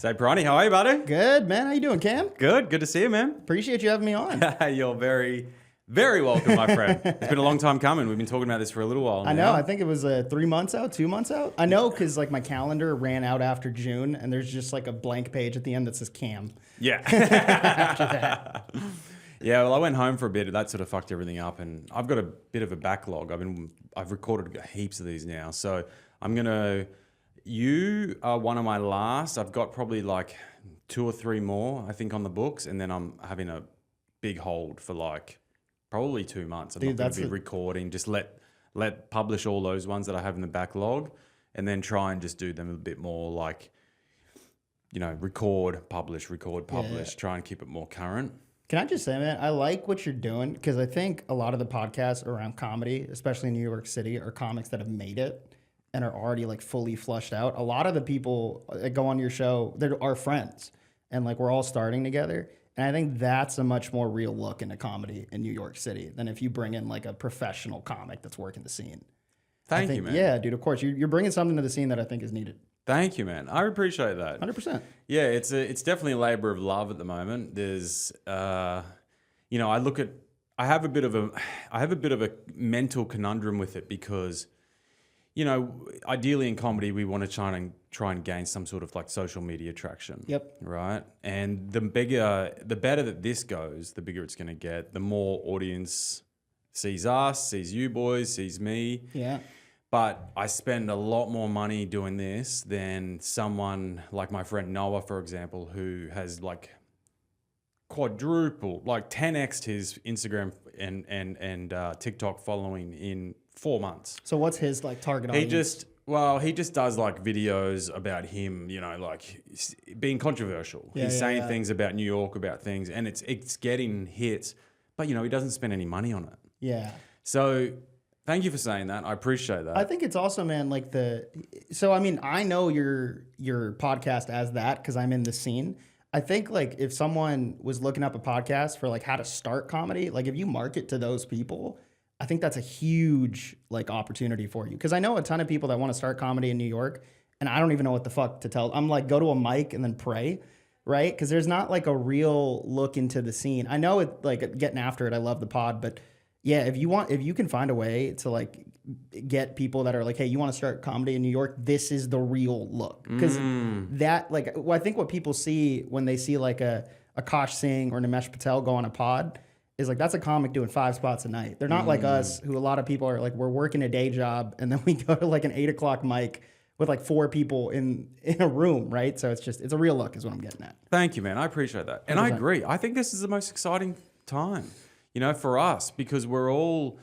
Zaib Pirani, how are you, buddy? Good, man. How you doing, Cam? Good to see you, man. Appreciate you having me on. You're very, very welcome, my friend. It's been a long time coming. We've been talking about this for a little while now. I know. I think it was 3 months out, 2 months out. I know because like my calendar ran out after June, and there's just like a blank page at the end that says Cam. Yeah. After that. Yeah, well, I went home for a bit. That sort of fucked everything up, and I've got a bit of a backlog. I've recorded heaps of these now, so you are one of my last. I've got probably like 2 or 3 more, I think, on the books, and then I'm having a big hold for like probably 2 months. I'm not going to be recording. Just let publish all those ones that I have in the backlog, and then try and just do them a bit more like, record, publish, try and keep it more current. Can I just say, man, I like what you're doing because I think a lot of the podcasts around comedy, especially in New York City, are comics that have made it and are already like fully flushed out. A lot of the people that go on your show, they're our friends, and like we're all starting together. And I think that's a much more real look into comedy in New York City than if you bring in like a professional comic that's working the scene. Thank you, man. Yeah, dude, of course. You're bringing something to the scene that I think is needed. Thank you, man. I appreciate that. 100%. Yeah, it's definitely a labor of love at the moment. There's, I have a bit of a mental conundrum with it because, ideally in comedy we want to try and gain some sort of like social media traction. Yep. Right. And the better that this goes, the bigger it's going to get. The more audience sees us, sees you boys, sees me. Yeah. But I spend a lot more money doing this than someone like my friend Noah, for example, who has like quadrupled, like 10x'd his Instagram and TikTok following in 4 months. So what's his like target audience? He just does like videos about him, like being controversial. He's saying things about New York, about things, and it's getting hits, but he doesn't spend any money on it. Yeah. So thank you for saying that. I appreciate that. I think it's also, man, I know your podcast as that because I'm in the scene. I think like if someone was looking up a podcast for like how to start comedy, like if you market to those people, I think that's a huge like opportunity for you. Because I know a ton of people that want to start comedy in New York, and I don't even know what the fuck to tell. I'm like, go to a mic and then pray, right? Because there's not like a real look into the scene. I know it like getting after it. I love the pod, but yeah, if you can find a way to like get people that are like, hey, you want to start comedy in New York, this is the real look. Because I think what people see when they see like a Akash Singh or Nimesh Patel go on a pod is like, that's a comic doing 5 spots a night. They're not like us, who a lot of people are like, we're working a day job and then we go to like an 8 o'clock mic with like 4 people in a room, right? So it's a real look is what I'm getting at. Thank you, man. I appreciate that. And 100%. I agree. I think this is the most exciting time, for us, because we're all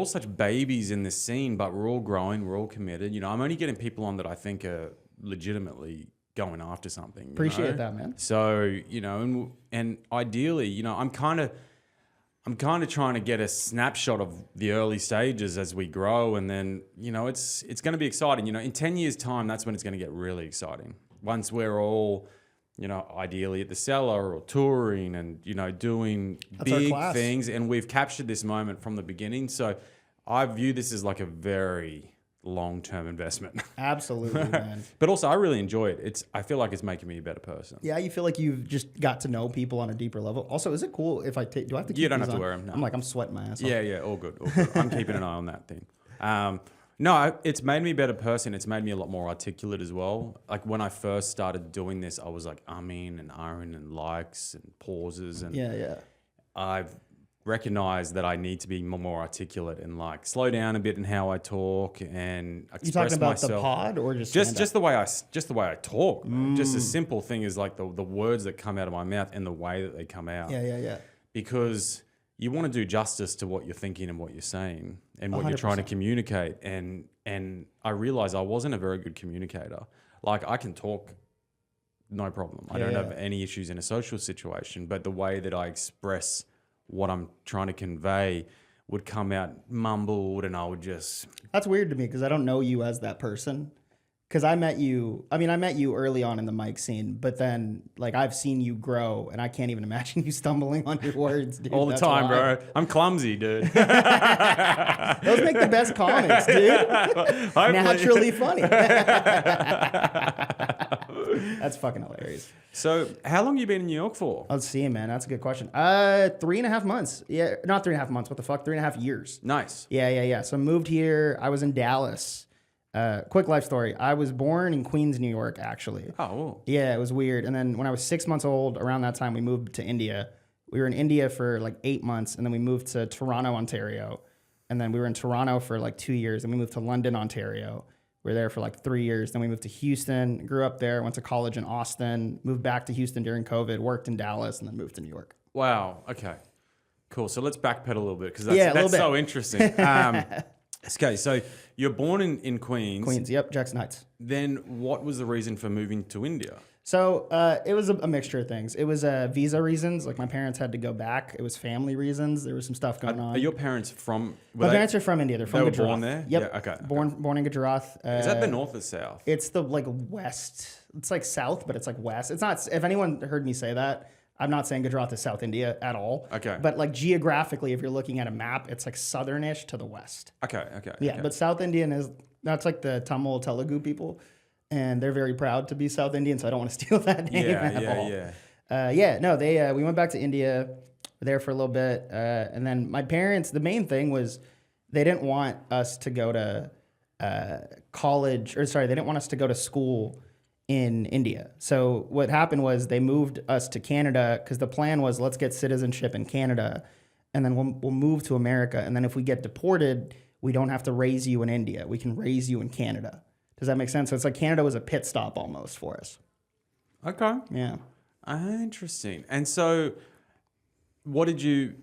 such babies in this scene, but we're all growing, we're all committed. I'm only getting people on that I think are legitimately going after something. Appreciate that, man. So, and ideally, I'm kind of trying to get a snapshot of the early stages as we grow, and then, it's going to be exciting. In 10 years' time, that's when it's going to get really exciting. Once we're all, ideally at the Cellar or touring and, doing big things, and we've captured this moment from the beginning. So I view this as like a very long-term investment. Absolutely, man. But also I really enjoy it. I feel like it's making me a better person. Yeah, you feel like you've just got to know people on a deeper level. Also, is it cool if do I have to keep You don't these have to on? wear them. No. I'm sweating my ass off. Yeah, all good. I'm keeping an eye on that thing. No, it's made me a better person. It's made me a lot more articulate as well. Like when I first started doing this, I was like umming and ahhing and likes and pauses. And yeah. I've recognized that I need to be more articulate and like slow down a bit in how I talk and express myself. You talking about the pod or just the way I talk? Just a simple thing is like the words that come out of my mouth and the way that they come out. Yeah. Because you want to do justice to what you're thinking and what you're saying and what 100%. You're trying to communicate. And I realized I wasn't a very good communicator. Like I can talk, no problem. I don't have any issues in a social situation, but the way that I express what I'm trying to convey would come out mumbled, and I would just... That's weird to me because I don't know you as that person. because I met you early on in the mic scene, but then like I've seen you grow, and I can't even imagine you stumbling on your words, dude. All the That's time, wild. bro. I'm clumsy, dude. Those make the best comics, dude. Naturally funny. That's fucking hilarious. So, how long you been in New York for? Let's see, man. That's a good question. 3.5 months. Yeah, not 3.5 months. What the fuck? 3.5 years. Nice. Yeah. So I moved here. I was in Dallas. Quick life story. I was born in Queens, New York, actually. Oh. Yeah, it was weird. And then when I was 6 months old, around that time, we moved to India. We were in India for like 8 months, and then we moved to Toronto, Ontario. And then we were in Toronto for like 2 years, and we moved to London, Ontario. We were there for like 3 years. Then we moved to Houston, grew up there, went to college in Austin, moved back to Houston during COVID, worked in Dallas, and then moved to New York. Wow. Okay. Cool. So let's backpedal a little bit because that's so interesting. Okay, so you're born in Queens. Queens, yep, Jackson Heights. Then what was the reason for moving to India? So it was a mixture of things. It was visa reasons. Like my parents had to go back. It was family reasons. There was some stuff going on. Are your parents from? My parents are from India. They're from They were Gujarat. born there? Yep. Yeah, okay. Born in Gujarat. Is that the north or south? It's the like west. It's like south, but it's like west. It's not. If anyone heard me say that, I'm not saying Gujarat is South India at all. Okay. But like geographically, if you're looking at a map, it's like southernish to the west. Okay. Yeah, but South Indian that's like the Tamil Telugu people, and they're very proud to be South Indian. So I don't want to steal that name at all. We went back to India, there for a little bit, and then my parents. The main thing was they didn't want us to go to college, or sorry, they didn't want us to go to school in India. So what happened was they moved us to Canada because the plan was let's get citizenship in Canada, and then we'll move to America, and then if we get deported, we don't have to raise you in India. We can raise you in Canada. Does that make sense? So it's like Canada was a pit stop almost for us. Okay. Yeah. Interesting. And so, what did you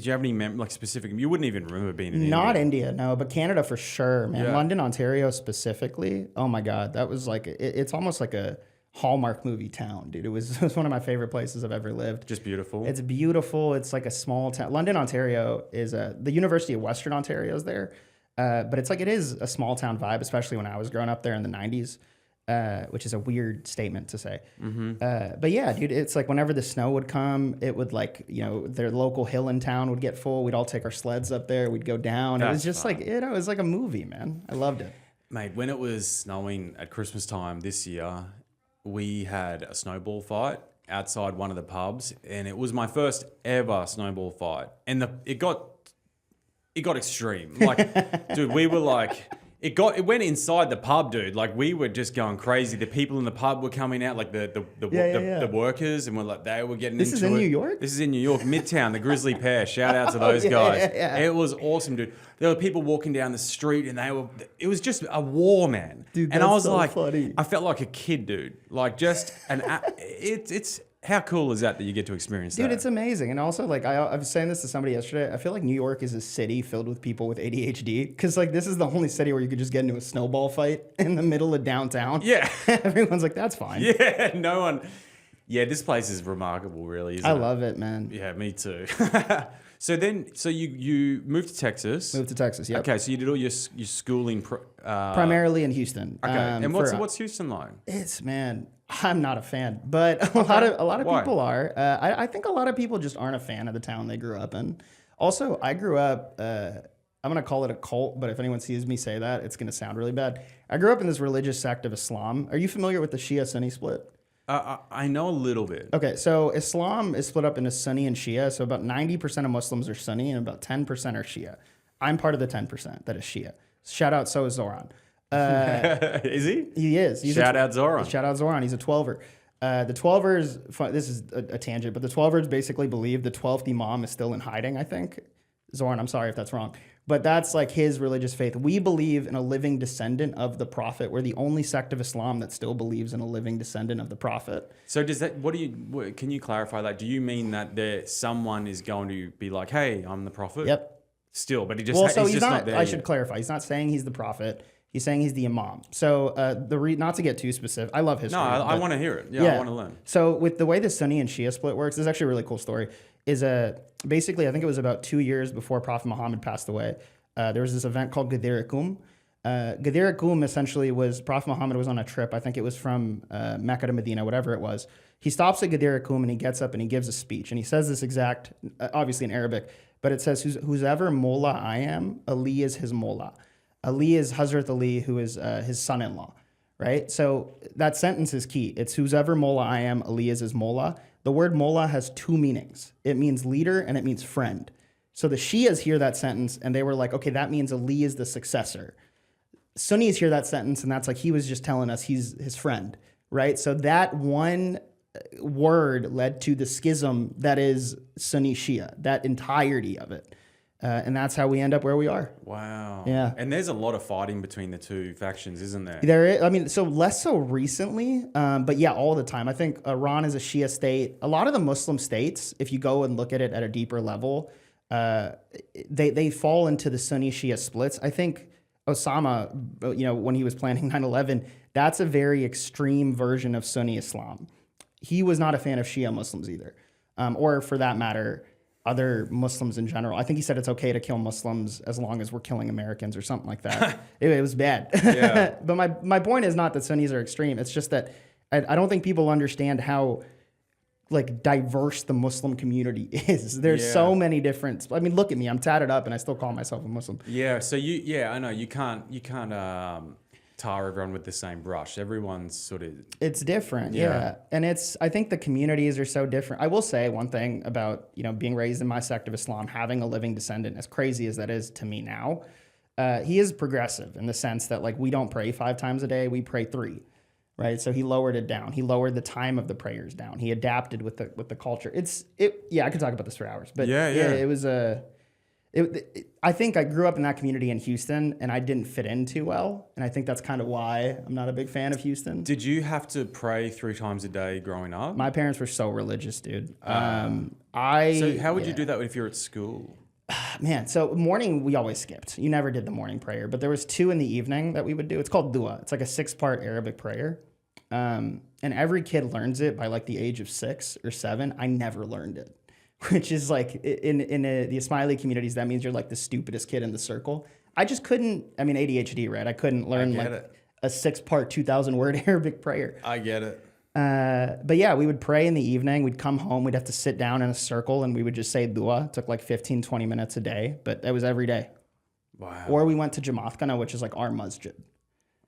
have any like specific? You wouldn't even remember being in Not India. India, no, but Canada for sure, man. Yeah. London, Ontario specifically. Oh my God, that was like it's almost like a Hallmark movie town, dude. It was one of my favorite places I've ever lived. Just beautiful. It's beautiful. It's like a small town. London, Ontario is the University of Western Ontario is there, but it is a small town vibe, especially when I was growing up there in the 90s. Which is a weird statement to say. Mm-hmm. But yeah, dude, it's like whenever the snow would come, it would like, their local hill in town would get full. We'd all take our sleds up there. We'd go down. It was just fun. It was like a movie, man. I loved it. Mate, when it was snowing at Christmas time this year, we had a snowball fight outside one of the pubs, and it was my first ever snowball fight. And it got extreme. Like, dude, we were like... It went inside the pub, dude. Like we were just going crazy. The people in the pub were coming out, like the workers, and they were getting into it. This is in New York? This is in New York, Midtown, the Grizzly Pear. Shout out to those guys. Yeah. It was awesome, dude. There were people walking down the street, and it was just a war, man. Dude, and I was so like, funny. I felt like a kid, dude. Like just it's. How cool is that you get to experience that? Dude, it's amazing. And also, like, I was saying this to somebody yesterday. I feel like New York is a city filled with people with ADHD. Because, like, this is the only city where you could just get into a snowball fight in the middle of downtown. Yeah. Everyone's like, that's fine. Yeah, no one... Yeah, this place is remarkable, really, isn't it? I love it, man. Yeah, me too. So you moved to Texas. Moved to Texas, yeah. Okay, so you did all your schooling... primarily in Houston. Okay, and what's Houston like? I'm not a fan, but a lot of Why? people are. I think a lot of people just aren't a fan of the town they grew up in. Also, I grew up, I'm going to call it a cult, but if anyone sees me say that, it's going to sound really bad. I grew up in this religious sect of Islam. Are you familiar with the Shia-Sunni split? I know a little bit. Okay, so Islam is split up into Sunni and Shia. So about 90% of Muslims are Sunni and about 10% are Shia. I'm part of the 10% that is Shia. Shout out, so is Zoran. Is he? He is. Shout out Zoran. Shout out Zoran. He's a 12er. The 12ers, this is a tangent, but the 12ers basically believe the 12th Imam is still in hiding, I think. Zoran, I'm sorry if that's wrong. But that's like his religious faith. We believe in a living descendant of the Prophet. We're the only sect of Islam that still believes in a living descendant of the Prophet. So does that, can you clarify that? Do you mean that someone is going to be like, hey, I'm the Prophet? Yep. Still, but he's he's not there I yet. should clarify. He's not saying he's the Prophet. He's saying he's the Imam. So not to get too specific, I love history. No, I want to hear it. Yeah, I want to learn. So with the way the Sunni and Shia split works, this is actually a really cool story. Basically, I think it was about 2 years before Prophet Muhammad passed away. There was this event called Ghadir Qum, Ghadir Qum essentially was, Prophet Muhammad was on a trip. I think it was from Mecca to Medina, whatever it was. He stops at Ghadir Qum and he gets up and he gives a speech. And he says this exact, obviously in Arabic, but it says, whoever mullah I am, Ali is his mullah. Ali is Hazrat Ali, who is his son-in-law, right? So that sentence is key. It's whoever mullah I am, Ali is his mullah. The word mullah has two meanings. It means leader and it means friend. So the Shias hear that sentence and they were like, okay, that means Ali is the successor. Sunnis hear that sentence and that's like, he was just telling us he's his friend, right? So that one word led to the schism that is Sunni Shia, that entirety of it. And that's how we end up where we are. Wow. Yeah. And there's a lot of fighting between the two factions, isn't there? There is, I mean, so less so recently, but yeah, all the time. I think Iran is a Shia state. A lot of the Muslim states, if you go and look at it at a deeper level, they fall into the Sunni Shia splits. I think Osama, when he was planning 9/11, that's a very extreme version of Sunni Islam. He was not a fan of Shia Muslims either, or for that matter, other Muslims in general. I think he said it's okay to kill Muslims as long as we're killing Americans or something like that. It was bad. Yeah. But my point is not that Sunnis are extreme. It's just that I don't think people understand how like diverse the Muslim community is. There's so many different. I mean, look at me. I'm tatted up and I still call myself a Muslim. Yeah. So I know you can't tar everyone with the same brush. Everyone's sort of... It's different, yeah. And I think the communities are so different. I will say one thing about, being raised in my sect of Islam, having a living descendant, as crazy as that is to me now, he is progressive in the sense that like we don't pray 5 times a day, we pray 3, right? So he lowered it down. He lowered the time of the prayers down. He adapted with the culture. I could talk about this for hours, but it was I think I grew up in that community in Houston and I didn't fit in too well. And I think that's kind of why I'm not a big fan of Houston. Did you have to pray 3 times a day growing up? My parents were so religious, dude. So how would you do that if you're at school? Man, so morning we always skipped. You never did the morning prayer, but there was 2 in the evening that we would do. It's called dua. It's like a 6-part Arabic prayer. And every kid learns it by like the age of 6 or 7. I never learned it. Which is like in the Ismaili communities, that means you're like the stupidest kid in the circle. I just couldn't. I mean, ADHD, right? I couldn't learn a 6-part 2,000-word Arabic prayer. I get it. But yeah, we would pray in the evening. We'd come home. We'd have to sit down in a circle and we would just say dua. It took like 15, 20 minutes a day, but that was every day. Wow. Or we went to Jamathkhana, which is like our masjid.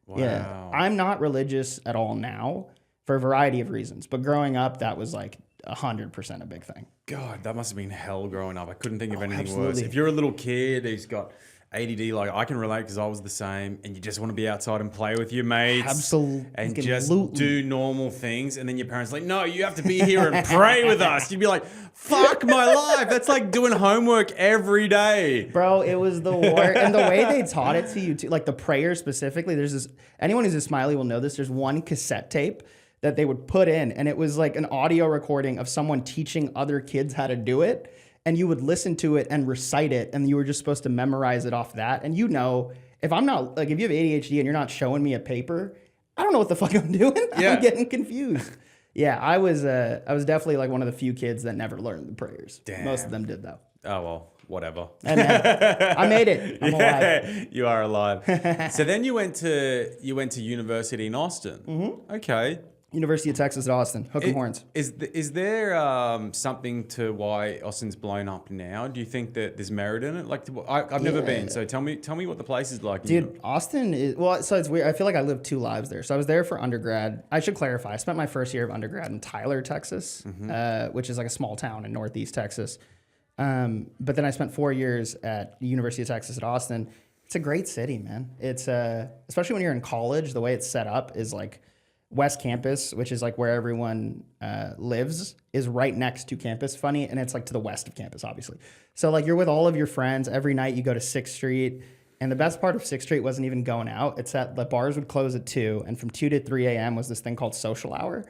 Wow. Yeah. I'm not religious at all now for a variety of reasons, but growing up, that was like 100% a big thing. God, that must have been hell growing up. I couldn't think of anything worse. If you're a little kid who's got ADD, like I can relate because I was the same, and you just want to be outside and play with your mates. Absolutely. And just do normal things. And then your parents are like, no, you have to be here and pray with us. You'd be like, fuck my life. That's like doing homework every day. Bro, it was the worst. And the way they taught it to you, too, like the prayer specifically, there's this, anyone who's a Smiley will know this, there's one cassette tape that they would put in, and it was like an audio recording of someone teaching other kids how to do it, and you would listen to it and recite it, and you were just supposed to memorize it off that. And if I'm not, like, if you have ADHD and you're not showing me a paper, I don't know what the fuck I'm doing. I'm getting confused. Yeah, I was definitely like one of the few kids that never learned the prayers. Damn. Most of them did though. Oh well, whatever. And I made it. I'm alive. You are alive. So then you went to university in Austin. Mm-hmm. Okay. University of Texas at Austin. Hook 'em horns. Is there something to why Austin's blown up now? Do you think that there's merit in it? Like, I've never been, so tell me what the place is like. Dude, Austin is, well, so it's weird. I feel like I lived 2 lives there. So I was there for undergrad. I should clarify. I spent my first year of undergrad in Tyler, Texas, which is like a small town in Northeast Texas. But then I spent 4 years at the University of Texas at Austin. It's a great city, man. It's especially when you're in college, the way it's set up is like, West Campus, which is like where everyone lives, is right next to campus. Funny, and it's like to the west of campus, obviously. So like you're with all of your friends every night. You go to 6th Street, and the best part of 6th Street wasn't even going out. It's that the bars would close at 2, and from 2 to 3 a.m. was this thing called social hour,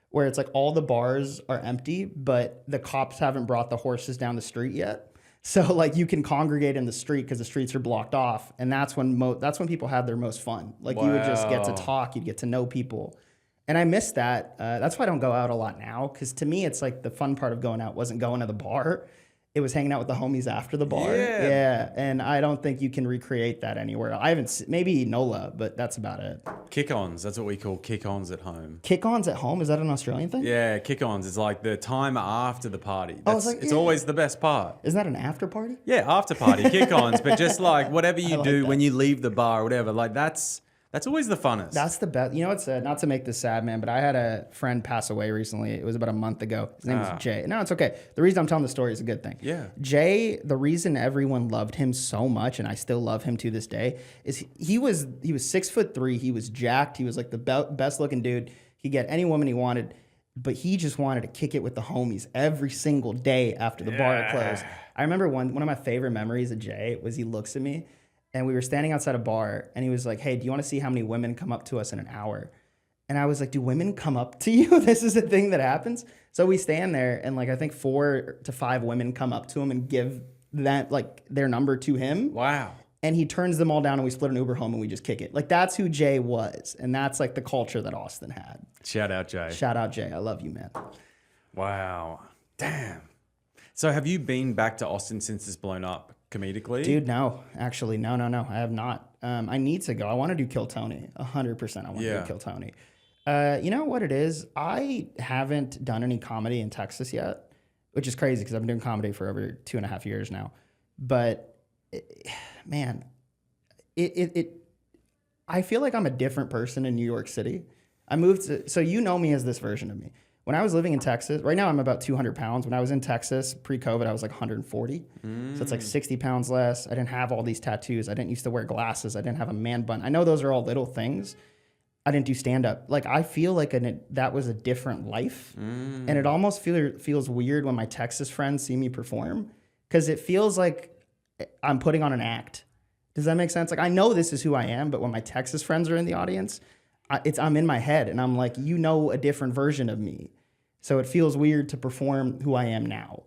where it's like all the bars are empty, but the cops haven't brought the horses down the street yet. So like you can congregate in the street because the streets are blocked off, and that's when people had their most fun. Like you would just get to talk, you'd get to know people. And I miss that. That's why I don't go out a lot now, because to me, it's like the fun part of going out wasn't going to the bar. it was hanging out with the homies after the bar. Yeah. And I don't think you can recreate that anywhere. I haven't, maybe NOLA, but that's about it. Kick-ons. That's what we call kick-ons at home. Kick-ons at home? Is that an Australian thing? Yeah, kick-ons. It's like the time after the party. It's yeah. always the best part. Isn't that an after party? Yeah, after party, kick-ons. But just like whatever you do when you leave the bar or whatever, like that's always the funnest. That's the best. You know what's not to make this sad, man, but I had a friend pass away recently. It was about a month ago. His name was Jay. No, it's okay. The reason I'm telling the story is a good thing. Yeah. Jay, the reason everyone loved him so much, and I still love him to this day, is he was 6'3". He was jacked. He was like the best looking dude. He'd get any woman he wanted, but he just wanted to kick it with the homies every single day after the bar closed. I remember one of my favorite memories of Jay was he looks at me, and we were standing outside a bar, and he was like, hey, do you want to see how many women come up to us in an hour? And I was like, do women come up to you? This is a thing that happens? So we stand there, and like I think 4 to 5 women come up to him and give that like their number to him. Wow. And he turns them all down, and we split an Uber home, and we just kick it. Like that's who Jay was, and that's like the culture that Austin had. Shout out, Jay. Shout out, Jay. I love you, man. Wow. Damn. So have you been back to Austin since it's blown up? Comedically? Dude, no. Actually, no. I have not. I need to go. I want to do Kill Tony. 100% I want to do Kill Tony. You know what it is? I haven't done any comedy in Texas yet, which is crazy because I've been doing comedy for over 2.5 years now. But, man, I feel like I'm a different person in New York City. I moved to, so you know me as this version of me. When I was living in Texas, right now I'm about 200 pounds. When I was in Texas pre-COVID, I was like 140. So it's like 60 pounds less. I didn't have all these tattoos. I didn't used to wear glasses. I didn't have a man bun. I know those are all little things. I didn't do stand-up. Like I feel like that was a different life. And it almost feels weird when my Texas friends see me perform because it feels like I'm putting on an act. Does that make sense? Like I know this is who I am, but when my Texas friends are in the audience, I'm in my head and I'm like, you know, a different version of me. So it feels weird to perform who I am now.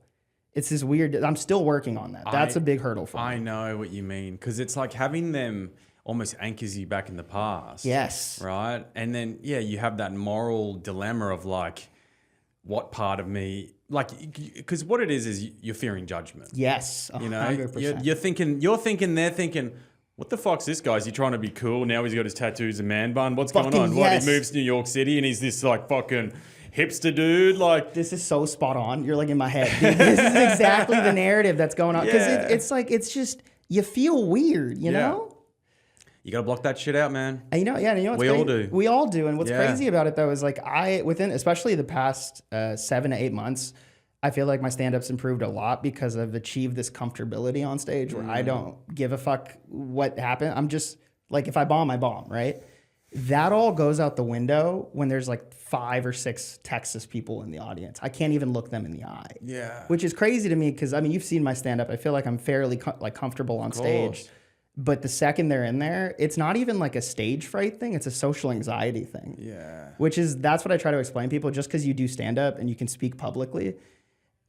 It's this weird, I'm still working on that. That's a big hurdle for me. I know what you mean. Because it's like having them almost anchors you back in the past. Yes. Right? And then, yeah, you have that moral dilemma of like, what part of me, like, because what it is you're fearing judgment. Yes, 100%. You know, you're thinking, they're thinking, what the fuck's this guy? Is he trying to be cool? Now he's got his tattoos and man bun. What's going on? What, he moves to New York City and he's this like fucking hipster dude? Like, this is so spot on. You're like in my head. Dude, this is exactly the narrative that's going on. Because it's like, it's just, you feel weird, you know? You got to block that shit out, man. And you know what's we crazy? all do. We all do. And what's crazy about it though is like within especially the past 7 to 8 months, I feel like my stand-up's improved a lot because I've achieved this comfortability on stage where I don't give a fuck what happened. I'm just like, if I bomb, I bomb, right? That all goes out the window when there's like 5 or 6 Texas people in the audience. I can't even look them in the eye. Yeah. Which is crazy to me because, I mean, you've seen my stand-up. I feel like I'm fairly comfortable on stage. But the second they're in there, it's not even like a stage fright thing. It's a social anxiety thing. Yeah. That's what I try to explain to people. Just because you do stand-up and you can speak publicly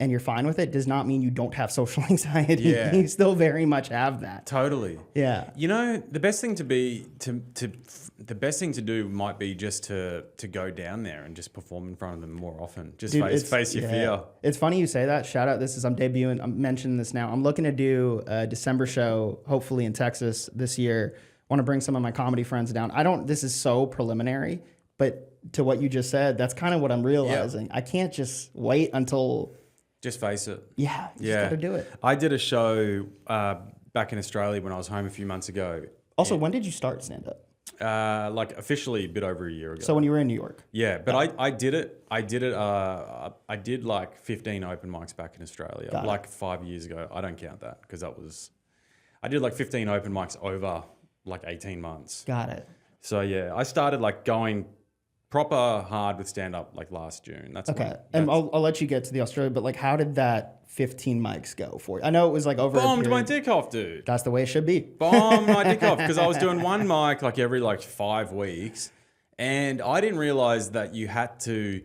and you're fine with it does not mean you don't have social anxiety. Yeah. You still very much have that. Totally. Yeah. You know, the best thing the best thing to do might be just to go down there and just perform in front of them more often. Just face your fear. It's funny you say that. Shout out. I'm debuting. I'm mentioning this now. I'm looking to do a December show, hopefully in Texas this year. Want to bring some of my comedy friends down. This is so preliminary, but to what you just said, that's kind of what I'm realizing. Yep. I can't just wait until... Just face it. Yeah, you just got to do it. I did a show back in Australia when I was home a few months ago. Also, when did you start stand-up? Like officially a bit over a year ago. So when you were in New York? Yeah, but I did it. I did like 15 open mics back in Australia, like 5 years ago. I don't count that because I did like 15 open mics over like 18 months. Got it. So yeah, I started like going proper hard with stand-up like last June. That's okay. And I'll let you get to the Australia, but like how did that 15 mics go for you? I know it was like over bombed my dick off, dude. That's the way it should be. Bombed my dick off because I was doing one mic like every like 5 weeks and I didn't realize that you had to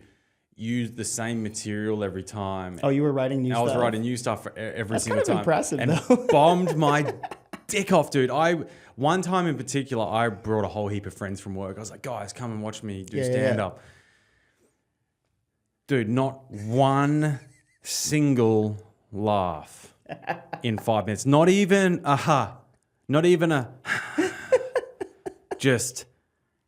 use the same material every time. Oh, you were writing new stuff? I was writing new stuff for every single time. That's kind of impressive though. Bombed my dick off, dude. One time in particular, I brought a whole heap of friends from work. I was like, guys, come and watch me do stand-up. Dude, not one single laugh in 5 minutes. Not even a not even a just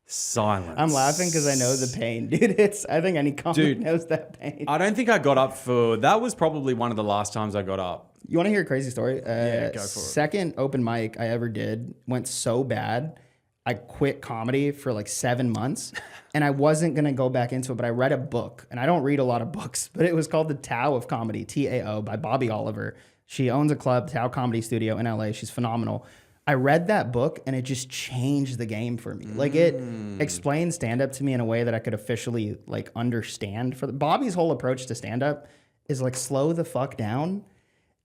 silence. I'm laughing because I know the pain, dude. I think any comic knows that pain. I don't think I got up that was probably one of the last times I got up. You want to hear a crazy story? Yeah, go for it. Second open mic I ever did went so bad, I quit comedy for like 7 months, and I wasn't going to go back into it, but I read a book, and I don't read a lot of books, but it was called The Tao of Comedy, Tao, by Bobby Oliver. She owns a club, Tao Comedy Studio in LA. She's phenomenal. I read that book, and it just changed the game for me. Like, it explained stand-up to me in a way that I could officially, like, understand. Bobby's whole approach to stand-up is, like, slow the fuck down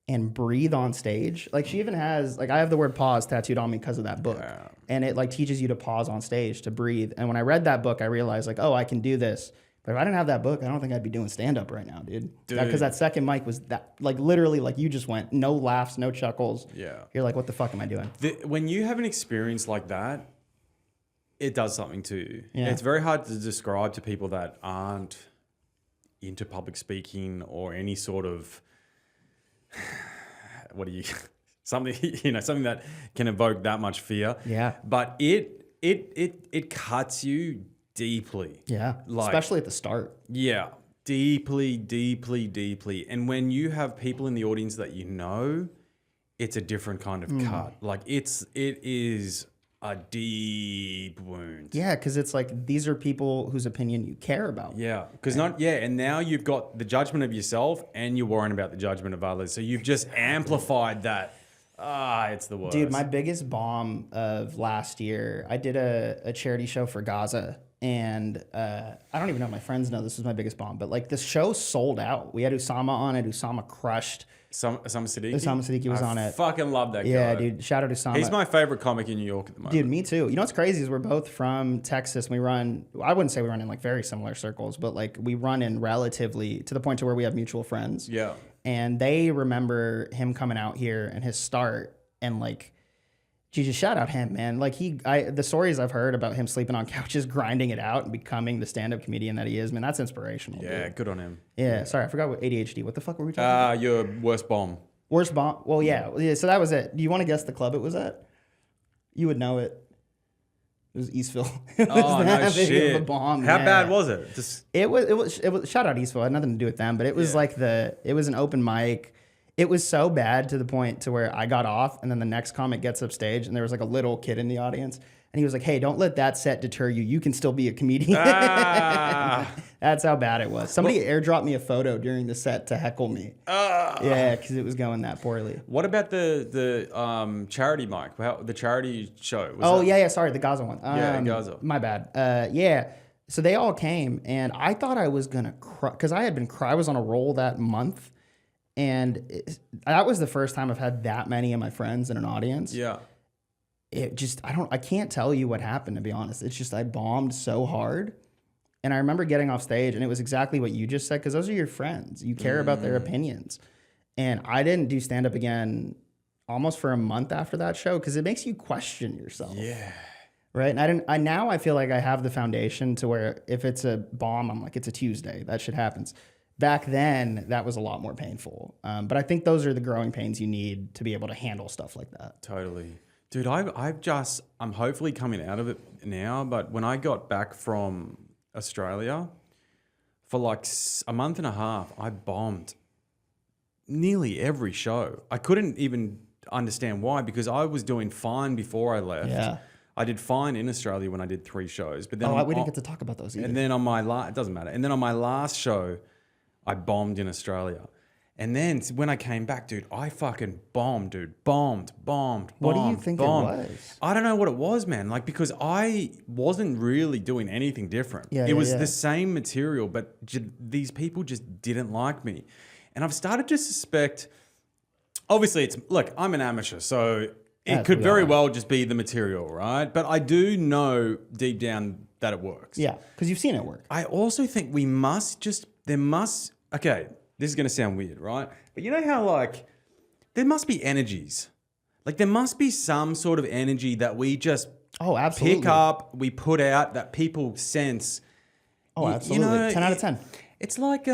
and breathe on stage. Like, she even has, like, I have the word pause tattooed on me because of that book. Yeah. And it, like, teaches you to pause on stage, to breathe. And when I read that book, I realized, like, oh, I can do this. But if I didn't have that book, I don't think I'd be doing stand-up right now, dude. Because that second mic was that, like, literally, like you just went, no laughs, no chuckles. Yeah. You're like, what the fuck am I doing? When you have an experience like that, it does something to you. Yeah. It's very hard to describe to people that aren't into public speaking or any sort of, something that can evoke that much fear. Yeah. But it cuts you deeply. Yeah. Like, especially at the start. Yeah. Deeply, deeply, deeply. And when you have people in the audience that you know, it's a different kind of cut. Like, it is a deep wound. Yeah, because it's like, these are people whose opinion you care about. Yeah. And now you've got the judgment of yourself and you're worrying about the judgment of others. So you've just amplified that. It's the worst. Dude, my biggest bomb of last year, I did a charity show for Gaza. And I don't even know if my friends know this was my biggest bomb, but like the show sold out. We had Usama on it. Usama crushed. Usama Siddiqui? Usama Siddiqui was on it. I fucking love that guy. Yeah, dude. Shout out to Usama. He's my favorite comic in New York at the moment. Dude, me too. You know what's crazy is we're both from Texas. And I wouldn't say we run in like very similar circles, but like we run in relatively to the point to where we have mutual friends. Yeah. And they remember him coming out here and his start and like, Jesus, shout out him, man. Like the stories I've heard about him sleeping on couches, grinding it out, and becoming the stand-up comedian that he is, man, that's inspirational. Yeah, dude. Good on him. Yeah, sorry, I forgot what ADHD. What the fuck were we talking about? Your worst bomb. Worst bomb? Well, yeah. So that was it. Do you want to guess the club it was at? You would know it. It was Eastville. It was no shit. Of a bomb. How bad was it? It was. Shout out Eastville. It had nothing to do with them, but it was it was an open mic. It was so bad to the point to where I got off, and then the next comic gets up stage, and there was like a little kid in the audience, and he was like, "Hey, don't let that set deter you. You can still be a comedian." That's how bad it was. Somebody airdropped me a photo during the set to heckle me. Yeah, because it was going that poorly. What about the charity mic? The charity show? Sorry, the Gaza one. Gaza. My bad. Yeah. So they all came, and I thought I was gonna cry because I had been I was on a roll that month. And that was the first time I've had that many of my friends in an audience. Yeah. It just, I can't tell you what happened, to be honest. It's just, I bombed so hard. And I remember getting off stage and it was exactly what you just said, because those are your friends. You care about their opinions. And I didn't do stand-up again almost for a month after that show because it makes you question yourself. Yeah. Right? And now I feel like I have the foundation to where if it's a bomb, I'm like, it's a Tuesday. That shit happens. Back then, that was a lot more painful. But I think those are the growing pains you need to be able to handle stuff like that. Totally. Dude, I'm hopefully coming out of it now, but when I got back from Australia, for like a month and a half, I bombed nearly every show. I couldn't even understand why, because I was doing fine before I left. Yeah. I did fine in Australia when I did 3 shows. But then we didn't get to talk about those either. And then it doesn't matter. And then on my last show, I bombed in Australia. And then when I came back, dude, I fucking bombed, dude. Bombed. What do you think it was? I don't know what it was, man. Like, because I wasn't really doing anything different. It was the same material, but these people just didn't like me. And I've started to suspect, obviously, look, I'm an amateur, so it could very well just be the material, right? But I do know deep down that it works. Yeah, because you've seen it work. I also think okay, this is going to sound weird, right? But you know how, like, there must be energies. Like, there must be some sort of energy that we just pick up, we put out, that people sense. Oh, absolutely. 10 out of 10. It's like,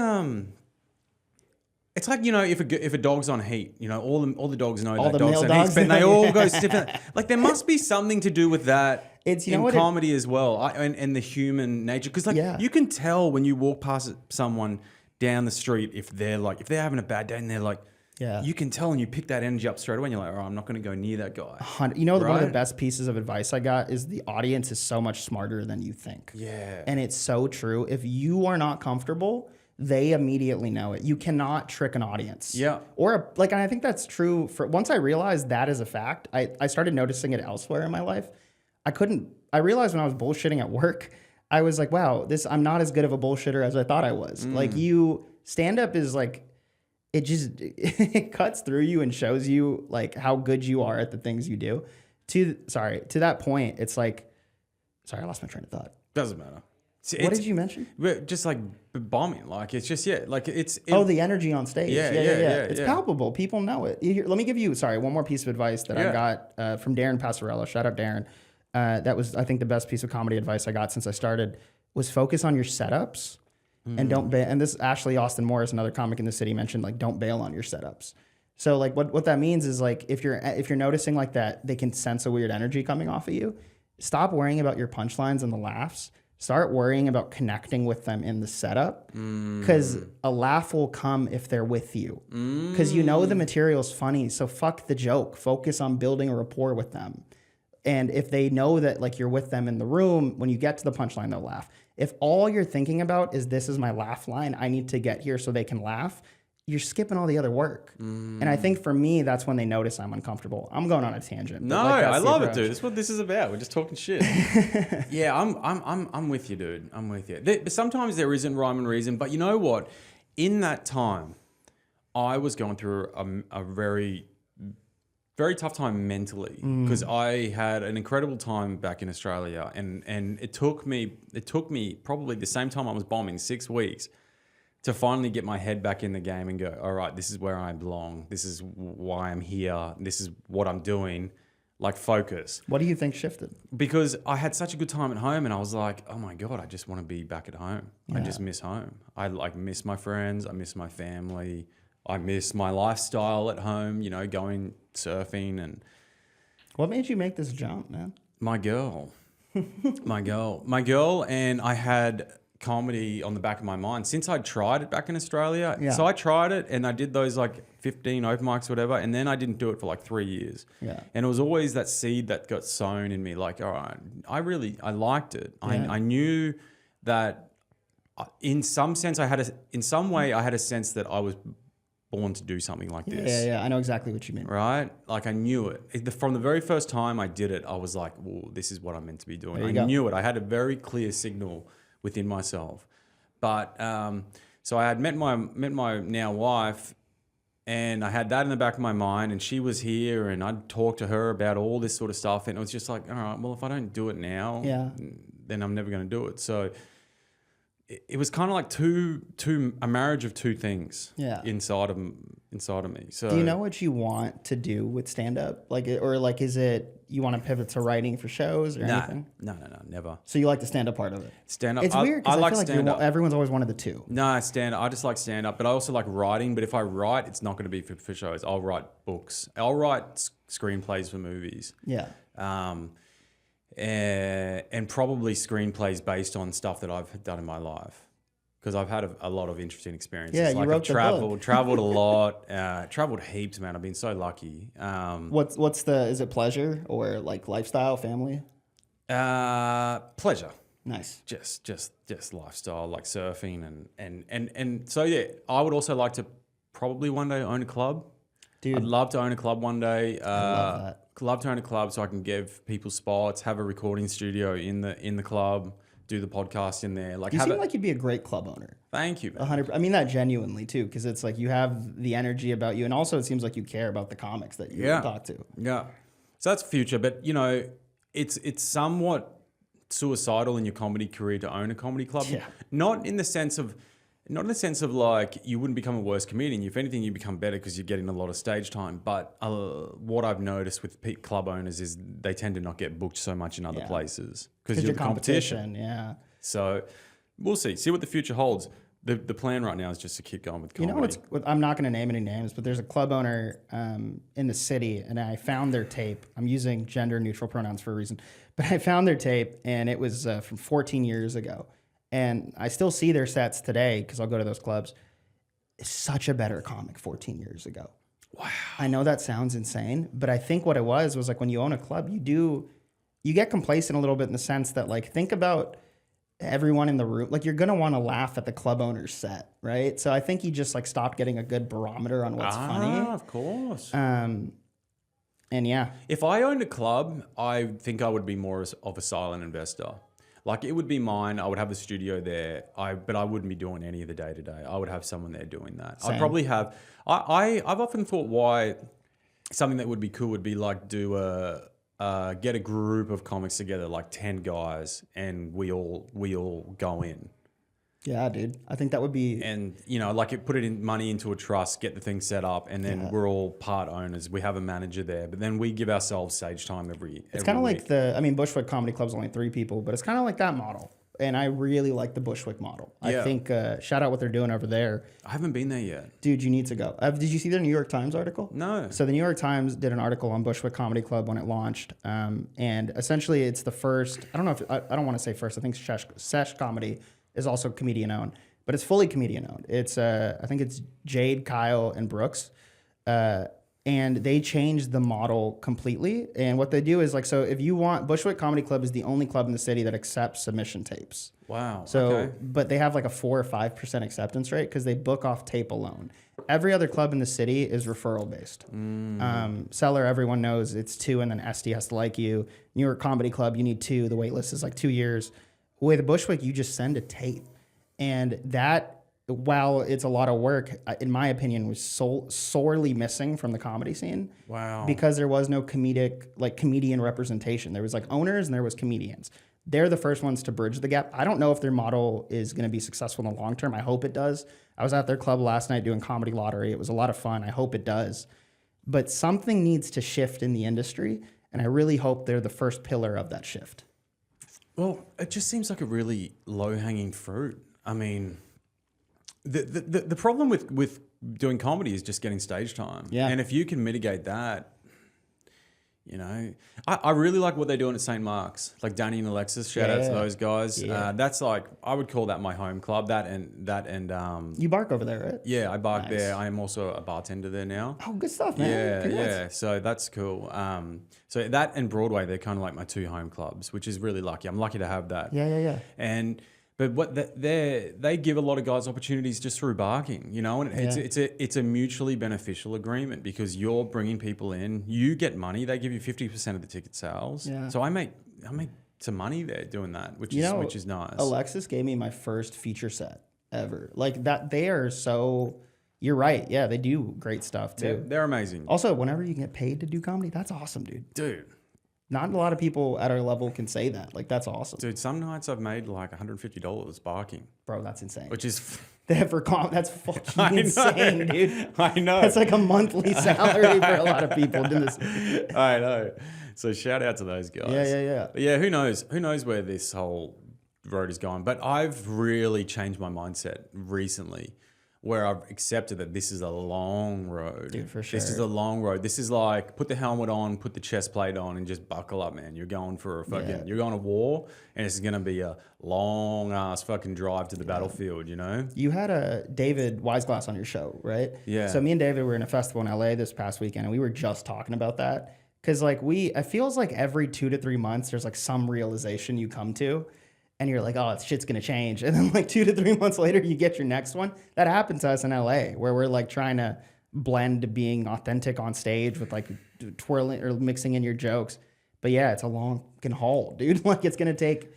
It's like, if a dog's on heat, all the dogs know All that the dog's male on dogs heat, and they know. all go stiff. Like there must be something to do with that It's, in comedy as well, and the human nature. Because you can tell when you walk past someone down the street if they're having a bad day and they're like, you can tell, and you pick that energy up straight away and you're like, I'm not going to go near that guy. One of the best pieces of advice I got is the audience is so much smarter than you think. Yeah. And it's so true. If you are not comfortable, they immediately know it. You cannot trick an audience. Yeah. And I think that's true once I realized that is a fact, I started noticing it elsewhere in my life. I realized when I was bullshitting at work, I was like, wow, I'm not as good of a bullshitter as I thought I was. Stand up is like, it cuts through you and shows you like how good you are at the things you do. To that point, it's like, sorry, I lost my train of thought. Doesn't matter. What did you mention? Just like bombing. Like it's just, the energy on stage. Yeah. It's palpable. People know it. Let me give you, one more piece of advice that I got from Darren Passarello. Shout out Darren. That was, I think, the best piece of comedy advice I got since I started was focus on your setups and don't bail. And this Ashley Austin Morris, another comic in the city, mentioned like don't bail on your setups. So like what that means is like if you're noticing like that they can sense a weird energy coming off of you, stop worrying about your punchlines and the laughs. Start worrying about connecting with them in the setup because a laugh will come if they're with you because the material's funny. So fuck the joke. Focus on building a rapport with them. And if they know that like you're with them in the room, when you get to the punchline, they'll laugh. If all you're thinking about is this is my laugh line, I need to get here so they can laugh, you're skipping all the other work. And I think for me, that's when they notice I'm uncomfortable. I'm going on a tangent. No, I love it, dude. That's what this is about. We're just talking shit. Yeah, I'm with you, dude. I'm with you. Sometimes there isn't rhyme and reason, but you know what? In that time, I was going through a very, very tough time mentally because I had an incredible time back in Australia, and it took me probably the same time I was bombing, 6 weeks, to finally get my head back in the game and go, all right, this is where I belong. This is why I'm here. This is what I'm doing. Like focus. What do you think shifted? Because I had such a good time at home and I was like, oh my God, I just want to be back at home. Yeah. I just miss home. I miss my friends. I miss my family. I miss my lifestyle at home, going surfing. And what made you make this jump, man? My girl. My girl. And I had comedy on the back of my mind since I tried it back in Australia. Yeah. So I tried it and I did those like 15 open mics, whatever. And then I didn't do it for like 3 years. Yeah. And it was always that seed that got sown in me. Like, all right, I liked it. Yeah. I knew that in some sense I had a sense that I was born to do something like this. Yeah. I know exactly what you mean. Right? Like I knew it. From the very first time I did it, I was like, well, this is what I'm meant to be doing. I knew it. I had a very clear signal within myself. But so I had met my now wife, and I had that in the back of my mind, and she was here, and I'd talk to her about all this sort of stuff, and it was just like, all right, well, if I don't do it now, then I'm never going to do it. So it was kind of like a marriage of two things inside of me. So do you know what you want to do with stand-up? Is it you want to pivot to writing for shows or anything? No, never. So you like the stand-up part of it? Stand-up. It's weird because I feel like stand-up. Everyone's always wanted the two. No, stand-up. I just like stand-up, but I also like writing. But if I write, it's not going to be for shows. I'll write books. I'll write screenplays for movies. Yeah. And probably screenplays based on stuff that I've done in my life. Because I've had a lot of interesting experiences. Yeah, you wrote I've the book. traveled a lot, traveled heaps, man. I've been so lucky. Is it pleasure or like lifestyle, family? Pleasure. Nice. Just lifestyle, like surfing and so yeah. I would also like to probably one day own a club. Dude, I'd love to own a club one day. I love that. Love to own a club so I can give people spots, have a recording studio in the club. Do the podcast in there. You seem like you'd be a great club owner. Thank you, man. 100%. I mean that genuinely too, because it's like you have the energy about you, and also it seems like you care about the comics that you talk to. Yeah. So that's future, but it's somewhat suicidal in your comedy career to own a comedy club. Yeah. Not in the sense of like you wouldn't become a worse comedian. If anything, you become better because you're getting a lot of stage time. But what I've noticed with club owners is they tend to not get booked so much in other places because you're the competition. Yeah. So we'll see what the future holds. The plan right now is just to keep going with You comedy. know I'm not going to name any names, but there's a club owner in the city, and I found their tape. I'm using gender neutral pronouns for a reason, but I found their tape, and it was from 14 years ago, and I still see their sets today because I'll go to those clubs. It's such a better comic 14 years ago. Wow. I know that sounds insane, but I think what it was like when you own a club, you get complacent a little bit in the sense that like think about everyone in the room, like you're gonna want to laugh at the club owner's set, right? So I think he just like stopped getting a good barometer on what's funny. Of course. And yeah, If I owned a club, I think I would be more of a silent investor. Like it would be mine. I would have the studio there. But I wouldn't be doing any of the day to day. I would have someone there doing that. Same. I'd probably have. I've often thought why something that would be cool would be like get a group of comics together, like 10 guys, and we all go in. yeah, dude. I think that would be. And, like put money into a trust, get the thing set up, and then we're all part owners. We have a manager there, but then we give ourselves stage time every It's kind of week. like Bushwick Comedy Club's only 3 people, but it's kind of like that model. And I really like the Bushwick model. Yeah. I think, shout out what they're doing over there. I haven't been there yet. Dude, you need to go. Did you see their New York Times article? No. So the New York Times did an article on Bushwick Comedy Club when it launched. And essentially it's the first, I don't know if, I don't want to say first, I think Sesh Comedy is also comedian owned, but it's fully comedian owned. It's, I think it's Jade, Kyle, and Brooks. And they changed the model completely. And what they do is like, so if you want, Bushwick Comedy Club is the only club in the city that accepts submission tapes. Wow. So, okay. but they have like a 4 or 5% acceptance rate because they book off tape alone. Every other club in the city is referral based. Cellar, everyone knows it's 2, and then SD has to like you. New York Comedy Club, you need 2. The wait list is like 2 years. With Bushwick, you just send a tape, and that, while it's a lot of work, in my opinion, was sorely missing from the comedy scene. Wow. Because there was no comedian representation. There was like owners and there was comedians. They're the first ones to bridge the gap. I don't know if their model is going to be successful in the long term. I hope it does. I was at their club last night doing comedy lottery. It was a lot of fun. I hope it does. But something needs to shift in the industry, and I really hope they're the first pillar of that shift. Well, it just seems like a really low-hanging fruit. I mean, the problem with doing comedy is just getting stage time. Yeah. And if you can mitigate that, I really like what they're doing at St. Mark's. Like Danny and Alexis, shout out to those guys. Yeah. That's like, I would call that my home club. That and You bark over there, right? yeah, I bark Nice. there. I am also a bartender there now. Oh, good stuff, man. Yeah, Congrats. yeah. So that's cool. So that and Broadway, they're kind of like my 2 home clubs, which is really lucky. I'm lucky to have that. Yeah. But what they give a lot of guys opportunities just through barking, and it's a mutually beneficial agreement because you're bringing people in, you get money, they give you 50% of the ticket sales. Yeah. So I make some money there doing that, which is nice. Alexis gave me my first feature set ever. Like that, they are so. You're right. Yeah, they do great stuff too. They're amazing. Also, whenever you can get paid to do comedy, that's awesome, dude. Not a lot of people at our level can say that. Like, that's awesome. Dude, some nights I've made like $150 barking. Bro, that's insane. Which is... That's fucking insane, dude. I know. That's like a monthly salary for a lot of people. I know. So shout out to those guys. Yeah. But yeah, who knows? Who knows where this whole road is going? But I've really changed my mindset recently, where I've accepted that this is a long road. Dude, for sure. This is a long road. This is like put the helmet on, put the chest plate on, and just buckle up, man. You're going for you're going to war, and it's going to be a long ass fucking drive to the battlefield, You had a David Weisglass on your show, right? Yeah. So me and David were in a festival in LA this past weekend, and we were just talking about that. Because like it feels like every 2 to 3 months, there's like some realization you come to. And you're like, oh, shit's going to change. And then like 2 to 3 months later, you get your next one. That happened to us in LA, where we're like trying to blend being authentic on stage with like twirling or mixing in your jokes. But yeah, it's a long fucking haul, dude. Like it's going to take,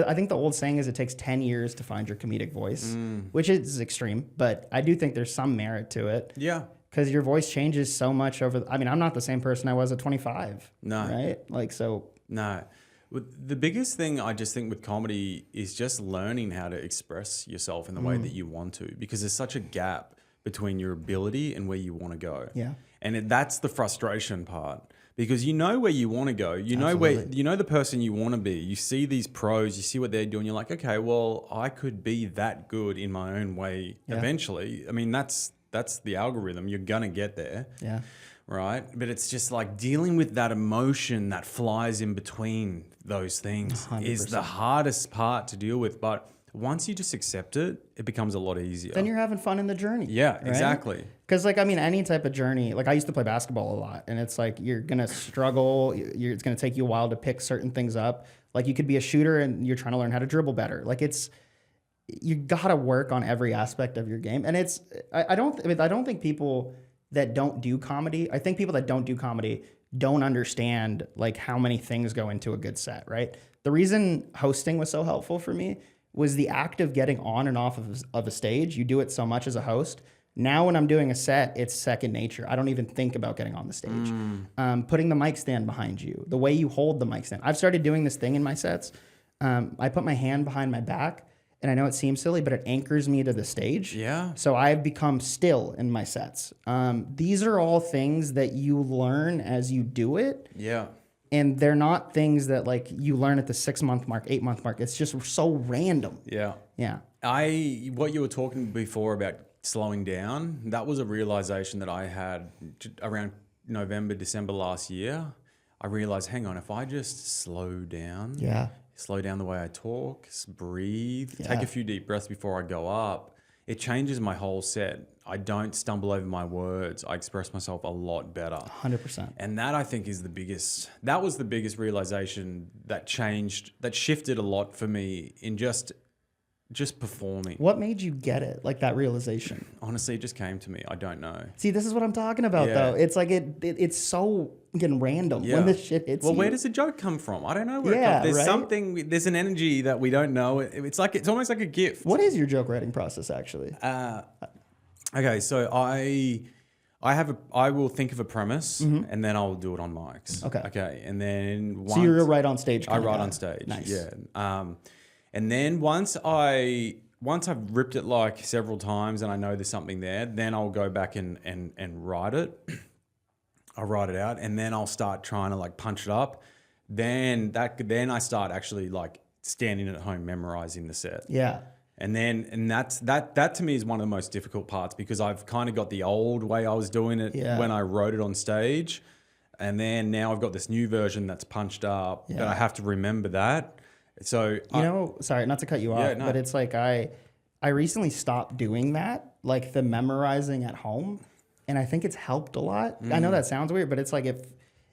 I think the old saying is it takes 10 years to find your comedic voice, which is extreme. But I do think there's some merit to it. Yeah. Because your voice changes so much I'm not the same person I was at 25. No. Right? Like, so. No. The biggest thing I just think with comedy is just learning how to express yourself in the way that you want to, because there's such a gap between your ability and where you want to go. Yeah. And that's the frustration part, because you know where you want to go. You know Absolutely. you know the person you want to be. You see these pros, you see what they're doing. You're like, okay, well, I could be that good in my own way eventually. I mean, that's the algorithm. You're gonna get there. Yeah. Right. But it's just like dealing with that emotion that flies in between those things 100%. is the hardest part to deal with. But once you just accept it, it becomes a lot easier. Then you're having fun in the journey. Yeah, right? exactly. Because, like, I mean, any type of journey, like I used to play basketball a lot, and it's like you're going to struggle. It's going to take you a while to pick certain things up. Like, you could be a shooter and you're trying to learn how to dribble better. Like, you got to work on every aspect of your game. And I don't think people that don't do comedy, I think people that don't do comedy don't understand, like, how many things go into a good set, right? The reason hosting was so helpful for me was the act of getting on and off of a stage. You do it so much as a host. Now when I'm doing a set, it's second nature. I don't even think about getting on the stage. Putting the mic stand behind you, the way you hold the mic stand. I've started doing this thing in my sets. I put my hand behind my back, and I know it seems silly, but it anchors me to the stage. Yeah. So I've become still in my sets. These are all things that you learn as you do it. Yeah. And they're not things that, like, you learn at the 6-month mark, 8-month mark. It's just so random. Yeah. Yeah. What you were talking before about slowing down, that was a realization that I had around November, December last year. I realized, hang on, if I just slow down, slow down the way I talk, breathe, take a few deep breaths before I go up, it changes my whole set. I don't stumble over my words. I express myself a lot better. 100%. And that, I think, that was the biggest realization that shifted a lot for me in just performing. What made you get it, like that realization? Honestly, it just came to me. I don't know. See, this is what I'm talking about, though. It's like it's so fucking random when this shit hits you. Well, where does the joke come from? I don't know where it comes from. There's something, there's an energy that we don't know. It's almost like a gift. What is your joke writing process, actually? Okay, so I will think of a premise and then I'll do it on mics. Okay, and then so you're right on stage. I write on stage. Nice. Yeah. And then once I've ripped it like several times and I know there's something there, then I'll go back and write it. I'll write it out and then I'll start trying to like punch it up. Then I start actually like standing at home memorizing the set. Yeah. And that to me is one of the most difficult parts because I've kind of got the old way I was doing it when I wrote it on stage. And then now I've got this new version that's punched up, but I have to remember that. So, sorry, not to cut you off, but it's like I recently stopped doing that, like the memorizing at home. And I think it's helped a lot. I know that sounds weird, but it's like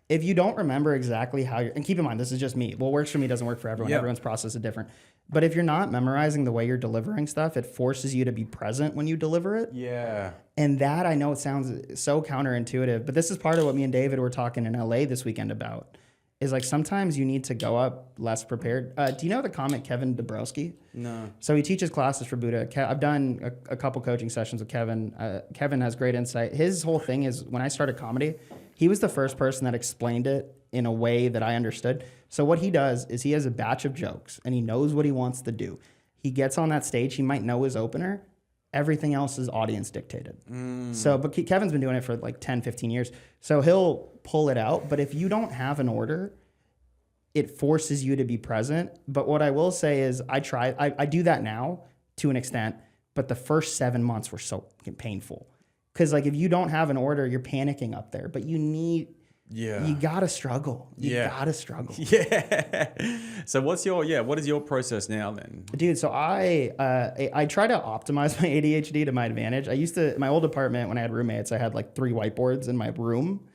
if you don't remember exactly how and keep in mind, this is just me. What works for me doesn't work for everyone. Yep. Everyone's process is different. But if you're not memorizing the way you're delivering stuff, it forces you to be present when you deliver it. Yeah. And that, I know it sounds so counterintuitive, but this is part of what me and David were talking in LA this weekend about. Is like sometimes you need to go up less prepared. Do you know the comic Kevin Dabrowski? No. So he teaches classes for Buddha. I've done a couple coaching sessions with Kevin. Kevin has great insight. His whole thing is when I started comedy, he was the first person that explained it in a way that I understood. So what he does is he has a batch of jokes and he knows what he wants to do. He gets on that stage. He might know his opener. Everything else is audience dictated. So, but Kevin's been doing it for like 10, 15 years. So he'll pull it out. But if you don't have an order, it forces you to be present. But what I will say is I do that now to an extent, but the first 7 months were so painful. Because like if you don't have an order, you're panicking up there. But you gotta struggle. You gotta struggle. Yeah. So what is your process now then? Dude, so I try to optimize my ADHD to my advantage. My old apartment, when I had roommates, I had like 3 whiteboards in my room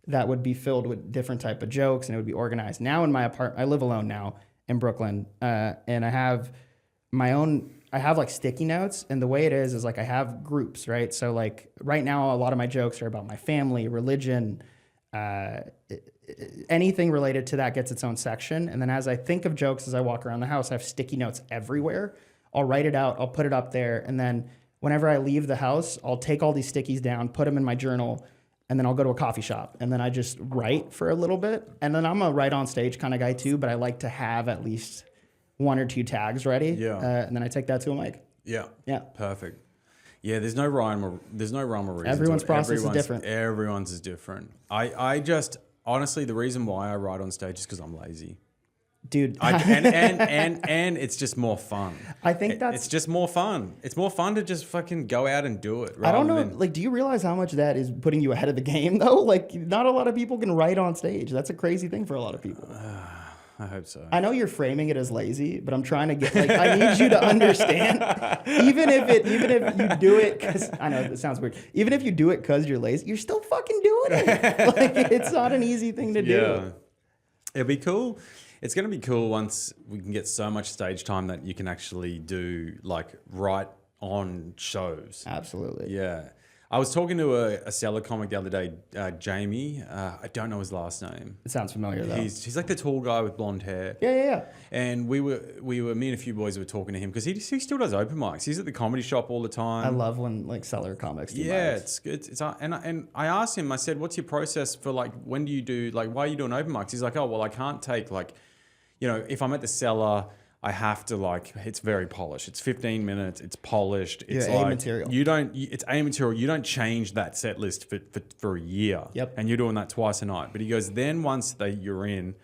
that would be filled with different type of jokes and it would be organized. Now in my apartment, I live alone now in Brooklyn, and I have I have like sticky notes, and the way it is like I have groups, right? So like right now, a lot of my jokes are about my family, religion, anything related to that gets its own section. And then as I think of jokes as I walk around the house, I have sticky notes everywhere. I'll write it out, I'll put it up there, and then whenever I leave the house, I'll take all these stickies down, put them in my journal, and then I'll go to a coffee shop, and then I just write for a little bit. And then I'm a write on stage kind of guy too, but I like to have at least 1 or 2 tags ready. Yeah. And then I take that to a mic. Yeah. Yeah. Perfect. Yeah, there's no rhyme or reason. Everyone's process is different. Everyone's is different. I just honestly, the reason why I write on stage is because I'm lazy. Dude. And it's just more fun. I think it's just more fun. It's more fun to just fucking go out and do it. I don't know. Like, do you realize how much that is putting you ahead of the game, though? Like, not a lot of people can write on stage. That's a crazy thing for a lot of people. I hope so. I know you're framing it as lazy, but I'm trying to get, like, I need you to understand, even if you do it, because I know it sounds weird. Even if you do it because you're lazy, you're still fucking doing it. Like, it's not an easy thing to do. It'll be cool. It's going to be cool once we can get so much stage time that you can actually do, like, write on shows. Absolutely. Yeah. I was talking to a cellar comic the other day, Jamie. I don't know his last name. It sounds familiar, though. He's like the tall guy with blonde hair. Yeah. And me and a few boys were talking to him because he still does open mics. He's at the comedy shop all the time. I love when, like, cellar comics do mics. It's good. And I asked him, I said, what's your process for, like, when do you do, like, why are you doing open mics? He's like, oh, well, I can't take, like, you know, if I'm at the cellar, I have to, like, it's very polished. It's 15 minutes. It's polished. It's like, A material. It's A material. You don't change that set list for a year. Yep. And you're doing that twice a night. But he goes, then once you're in,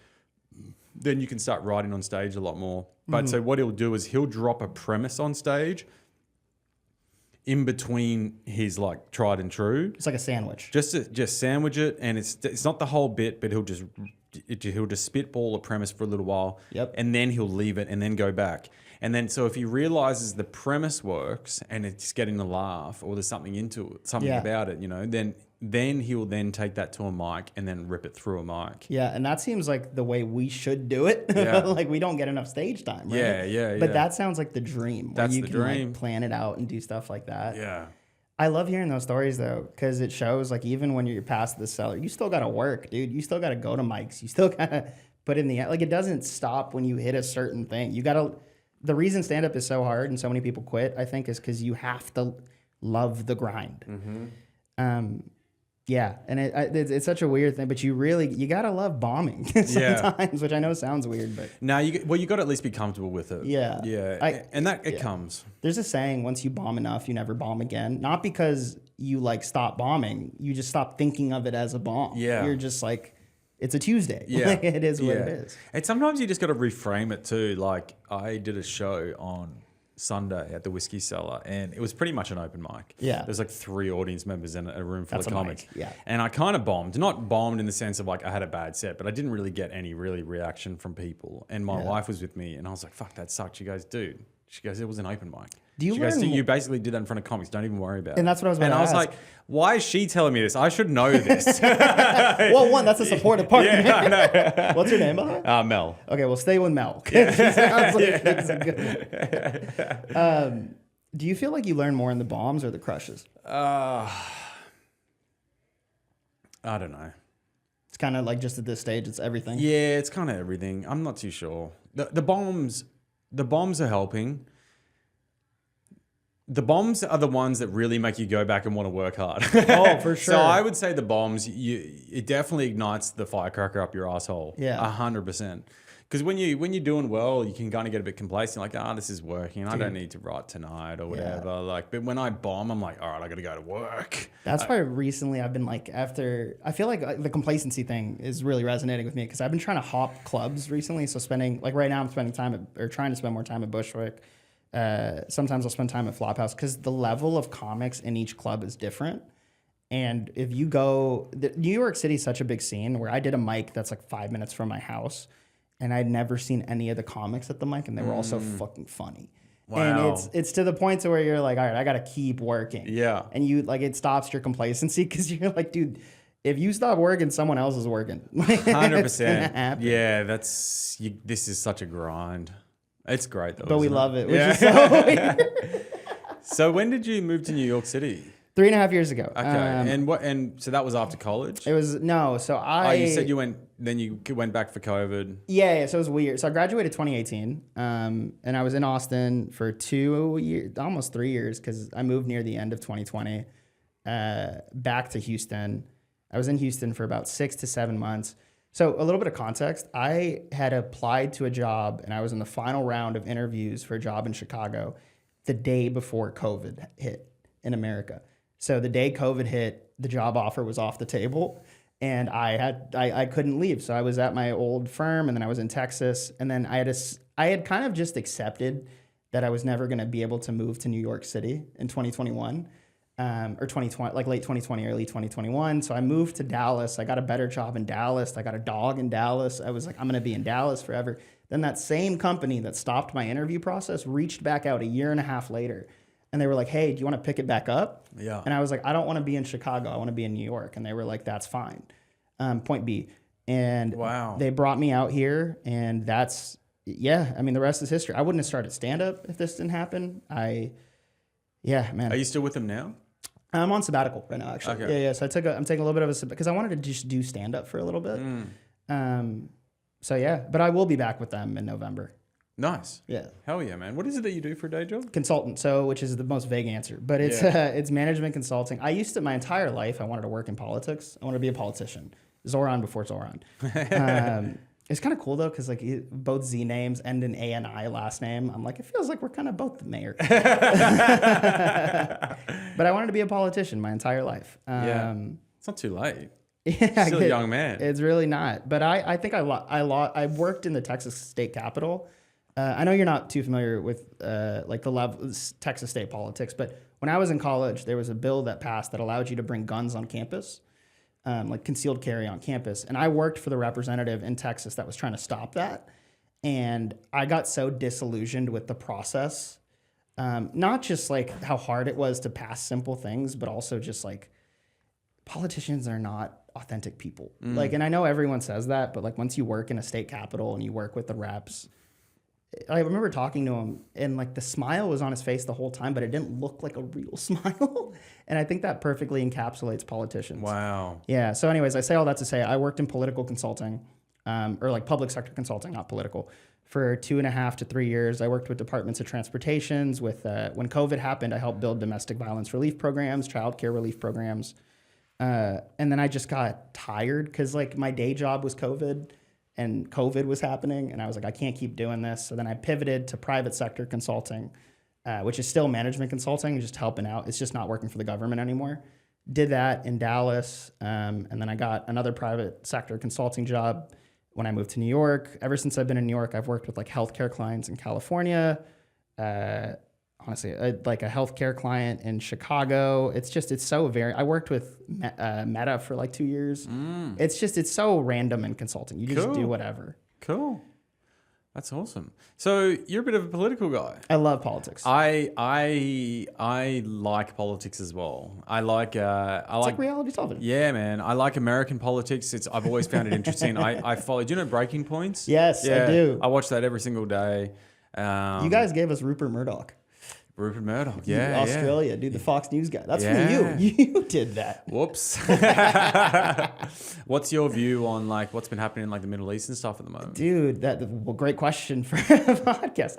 then you can start writing on stage a lot more. But so what he'll do is he'll drop a premise on stage in between his, like, tried and true. It's like a sandwich. Just sandwich it, and it's not the whole bit, but he'll just spitball a premise for a little while. Yep. And then he'll leave it and then go back. And then so if he realizes the premise works and it's getting a laugh or there's something about it, you know, then he'll then take that to a mic and then rip it through a mic. Yeah, and that seems like the way we should do it. Yeah. Like, we don't get enough stage time, right? Yeah. But that sounds like the dream. That's where you the can, dream. like, plan it out and do stuff like that. Yeah. I love hearing those stories, though, because it shows, like, even when you're past the cellar, you still got to work, dude. You still got to go to mics. You still got to put in the, like, it doesn't stop when you hit a certain thing. You got to, the reason stand-up is so hard and so many people quit, I think, is because you have to love the grind. Mm-hmm. Yeah, and it's such a weird thing, but you gotta love bombing sometimes, which I know sounds weird, but no, you got to at least be comfortable with it. Yeah, it comes. There's a saying: once you bomb enough, you never bomb again. Not because you, like, stop bombing, you just stop thinking of it as a bomb. Yeah, you're just like, it's a Tuesday. Yeah, like, it is what it is. And sometimes you just got to reframe it too. Like, I did a show on Sunday at the Whiskey Cellar, and it was pretty much an open mic. Yeah, there's like 3 audience members in a room full of comics. Yeah, and I kind of bombed, not bombed in the sense of, like, I had a bad set, but I didn't really get any really reaction from people. And my wife was with me, and I was like, "Fuck, that sucked." She goes, "Dude," she goes, "It was an open mic." You basically did that in front of comics. Don't even worry about it. And that's what I was about to ask. And I was like, why is she telling me this? I should know this. Well, one, that's a supportive partner. Yeah, I know. What's her name, by the way? Mel. Okay, well, stay with Mel. She sounds like it's a good one. Do you feel like you learn more in the bombs or the crushes? I don't know. It's kind of like, just at this stage, it's everything. Yeah, it's kind of everything. I'm not too sure. The bombs are helping. The bombs are the ones that really make you go back and want to work hard. Oh, for sure. So I would say the bombs, it definitely ignites the firecracker up your asshole. Yeah. 100%. Because when you're doing well, you can kind of get a bit complacent, like, this is working. I don't need to write tonight or whatever. Yeah. Like, but when I bomb, I'm like, all right, I got to go to work. That's why recently I've been like, I feel like the complacency thing is really resonating with me, because I've been trying to hop clubs recently. So right now I'm spending time trying to spend more time at Bushwick. Sometimes I'll spend time at Flophouse, because the level of comics in each club is different. And if you go, New York City is such a big scene, where I did a mic that's like 5 minutes from my house, and I'd never seen any of the comics at the mic, and they were all so fucking funny. Wow. And it's to the point to where you're like, all right, I got to keep working. Yeah. And you, like, it stops your complacency, because you're like, dude, if you stop working, someone else is working. 100%. Yeah, this is such a grind. It's great though. But we love it, which is so weird. So when did you move to New York City? 3.5 years ago. Okay. And so that was after college? It was, no. So you said you went back for COVID. Yeah. So it was weird. So I graduated 2018. And I was in Austin for 2 years, almost 3 years, because I moved near the end of 2020 back to Houston. I was in Houston for about 6 to 7 months. So a little bit of context, I had applied to a job, and I was in the final round of interviews for a job in Chicago the day before COVID hit in America. So the day COVID hit, the job offer was off the table. and I couldn't leave. So I was at my old firm, and then I was in Texas, and then I had kind of just accepted that I was never going to be able to move to New York City in 2021. Or 2020, like late 2020, early 2021. So I moved to Dallas. I got a better job in Dallas. I got a dog in Dallas. I was like, I'm going to be in Dallas forever. Then that same company that stopped my interview process reached back out a year and a half later. And they were like, hey, do you want to pick it back up? Yeah. And I was like, I don't want to be in Chicago. I want to be in New York. And they were like, that's fine. Point B. And Wow. they brought me out here. And that's, yeah, I mean, the rest is history. I wouldn't have started stand-up if this didn't happen. Yeah, man. Are you still with them now? I'm on sabbatical right now, actually. Okay. Yeah. So I'm taking a little bit of a sabbatical because I wanted to just do stand up for a little bit. So yeah, but I will be back with them in November. Nice. Yeah. Hell yeah, man. What is it that you do for a day job? Consultant. So, which is the most vague answer, but it's it's management consulting. I used to my entire life. I wanted to work in politics. I wanted to be a politician. Zoran before Zoran. It's kind of cool though, because like both Z names end in A and I last name. I'm like, it feels like we're kind of both the mayor. But I wanted to be a politician my entire life. It's not too late. Yeah, Still a young man. It's really not. But I think I worked in the Texas state capitol. I know you're not too familiar with like the level Texas state politics, but when I was in college, there was a bill that passed that allowed you to bring guns on campus. Like concealed carry on campus. And I worked for the representative in Texas that was trying to stop that. And I got so disillusioned with the process, not just like how hard it was to pass simple things, but also just like politicians are not authentic people. Like, and I know everyone says that, but like once you work in a state capitol and you work with the reps, I remember talking to him and like the smile was on his face the whole time, but it didn't look like a real smile. And I think that perfectly encapsulates politicians. Wow. Yeah. So anyways, I say all that to say I worked in political consulting, or like public sector consulting, not political, for 2.5 to 3 years. I worked with departments of transportations with, when COVID happened, I helped build domestic violence relief programs, childcare relief programs. And then I just got tired because like my day job was COVID. And COVID was happening, and I was like, I can't keep doing this. So then I pivoted to private sector consulting, which is still management consulting, just helping out. It's just not working for the government anymore. Did that in Dallas, and then I got another private sector consulting job when I moved to New York. Ever since I've been in New York, I've worked with like healthcare clients in California. Honestly, like a healthcare client in Chicago. It's so I worked with Meta for like 2 years. It's so random in consulting. You just do whatever. Cool. That's awesome. So you're a bit of a political guy. I love politics. I like politics as well. I like reality television. Yeah, man. I like American politics. I've always found it interesting. I follow. Do you know Breaking Points? Yes, yeah, I do. I watch that every single day. You guys gave us Rupert Murdoch. Rupert Murdoch, yeah, Australia, dude, the Fox News guy. That's Yeah. for you. You did that. Whoops. What's your view on like what's been happening in like the Middle East and stuff at the moment? Dude, great question for a podcast.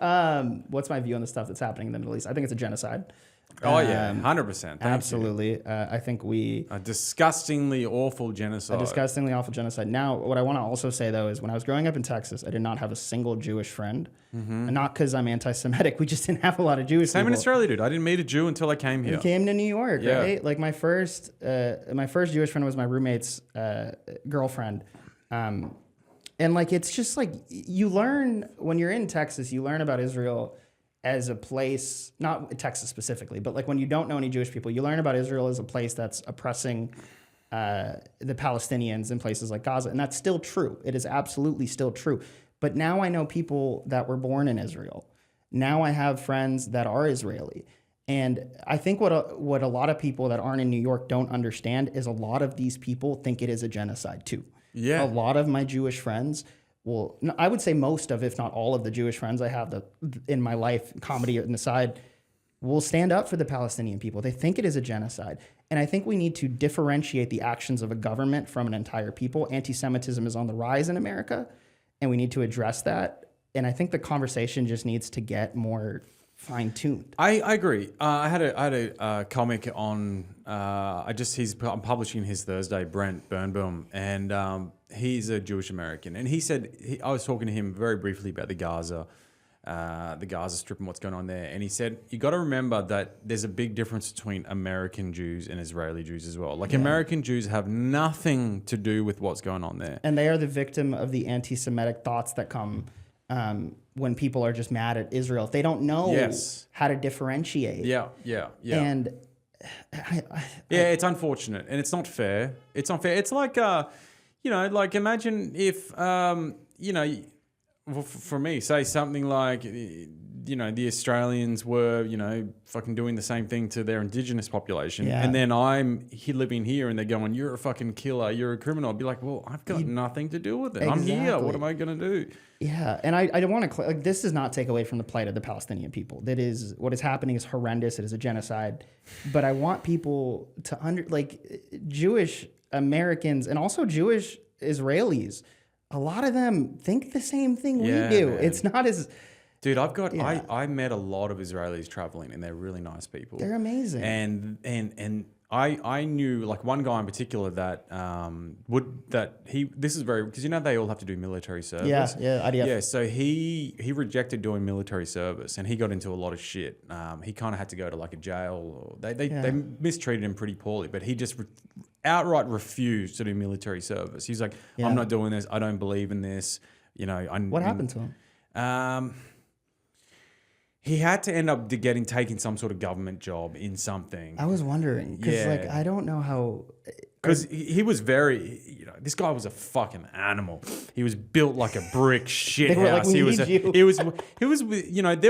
What's my view on the stuff that's happening in the Middle East? I think it's a genocide. Oh yeah, 100%. Absolutely. I think a disgustingly awful genocide. A disgustingly awful genocide. Now, what I want to also say though is when I was growing up in Texas, I did not have a single Jewish friend, and not because I'm anti-Semitic. We just didn't have a lot of Jewish. Same people. in Australia, dude. I didn't meet a Jew until I came here. You came to New York, right? Like my first Jewish friend was my roommate's girlfriend. And like it's just like you learn when you're in Texas, you learn about Israel as a place, not Texas specifically, but like when you don't know any Jewish people, you learn about Israel as a place that's oppressing the Palestinians in places like Gaza. And that's still true. It is absolutely still true. But now I know people that were born in Israel. Now I have friends that are Israeli. And I think what a lot of people that aren't in New York don't understand is a lot of these people think it is a genocide too. Yeah. A lot of my Jewish friends, well, I would say most of, if not all of the Jewish friends I have in my life, comedy on the side, will stand up for the Palestinian people. They think it is a genocide. And I think we need to differentiate the actions of a government from an entire people. Anti-Semitism is on the rise in America, and we need to address that. And I think the conversation just needs to get more fine-tuned. I agree. I had a comic on. I'm publishing his Thursday, Brent Birnbaum, and he's a Jewish American, and he said I was talking to him very briefly about the Gaza the Gaza Strip and what's going on there. And he said, you got to remember that there's a big difference between American Jews and Israeli Jews as well. Like American Jews have nothing to do with what's going on there. And they are the victim of the anti-Semitic thoughts that come when people are just mad at Israel. If they don't know how to differentiate. Yeah. And it's unfortunate and it's not fair. It's unfair. It's like, like imagine if, for me, say something like, the Australians were, fucking doing the same thing to their indigenous population. Yeah. And then I'm living here and they're going, you're a fucking killer, you're a criminal. I'd be like, well, I've got nothing to do with it. Exactly. I'm here. What am I going to do? Yeah. And I don't want to, this does not take away from the plight of the Palestinian people. That is, what is happening is horrendous. It is a genocide. But I want people to Jewish Americans and also Jewish Israelis, a lot of them think the same thing we do. Man. It's not as... Dude, I met a lot of Israelis traveling and they're really nice people. They're amazing. And I knew like one guy in particular that this is very, because they all have to do military service. Yeah, IDF. Yeah, so he rejected doing military service and he got into a lot of shit. He kind of had to go to like a jail. They mistreated him pretty poorly, but he just outright refused to do military service. He's like, I'm not doing this. I don't believe in this. What happened to him? He had to end up taking some sort of government job in something. I was wondering because I don't know how. Because he was very, this guy was a fucking animal. He was built like a brick shit house. He was, there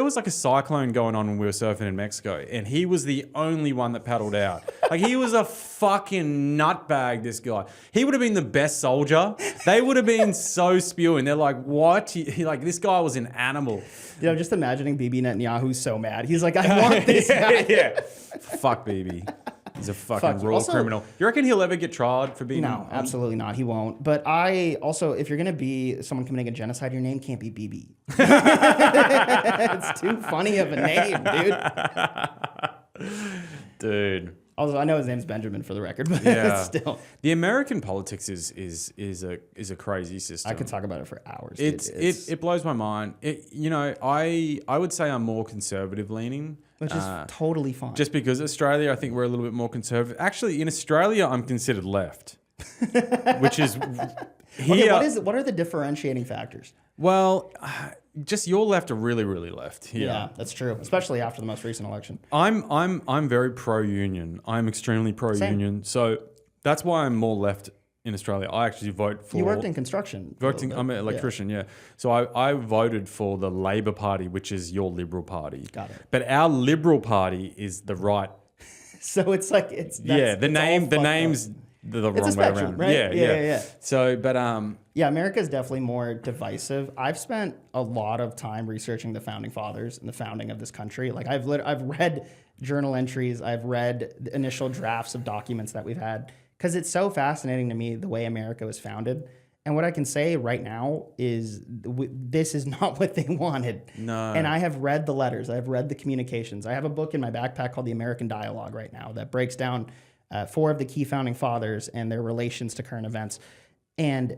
was like a cyclone going on when we were surfing in Mexico, and he was the only one that paddled out. Like he was a fucking nutbag. This guy, he would have been the best soldier. They would have been so spewing. They're like, what? This guy was an animal. Just imagining Bibi Netanyahu's so mad. He's like, I want this guy. Yeah. Fuck Bibi. He's a fucking raw criminal. You reckon he'll ever get tried for being... No, absolutely not. He won't. But if you're going to be someone committing a genocide, your name can't be Bibi. It's too funny of a name, dude. Dude. Also, I know his name's Benjamin for the record, but still. The American politics is a crazy system. I could talk about it for hours. It blows my mind. I would say I'm more conservative leaning. Which is totally fine. Just because Australia, I think we're a little bit more conservative. Actually, in Australia, I'm considered left, which is here. Okay, what are the differentiating factors? Well, just your left are really, really left here. Yeah, that's true. Especially after the most recent election. I'm very pro-union. I'm extremely pro-union. So that's why I'm more left in Australia. I actually vote for... You worked in construction. I'm an electrician, yeah. So I voted for the Labor Party, which is your Liberal Party. Got it. But our Liberal Party is the right... So it's like... the name's the wrong way around. Right? Yeah. So, but... America is definitely more divisive. I've spent a lot of time researching the founding fathers and the founding of this country. Like I've read journal entries. I've read the initial drafts of documents that we've had. Because it's so fascinating to me the way America was founded. And what I can say right now is this is not what they wanted. No. And I have read the letters. I've read the communications. I have a book in my backpack called The American Dialogue right now that breaks down 4 of the key founding fathers and their relations to current events. And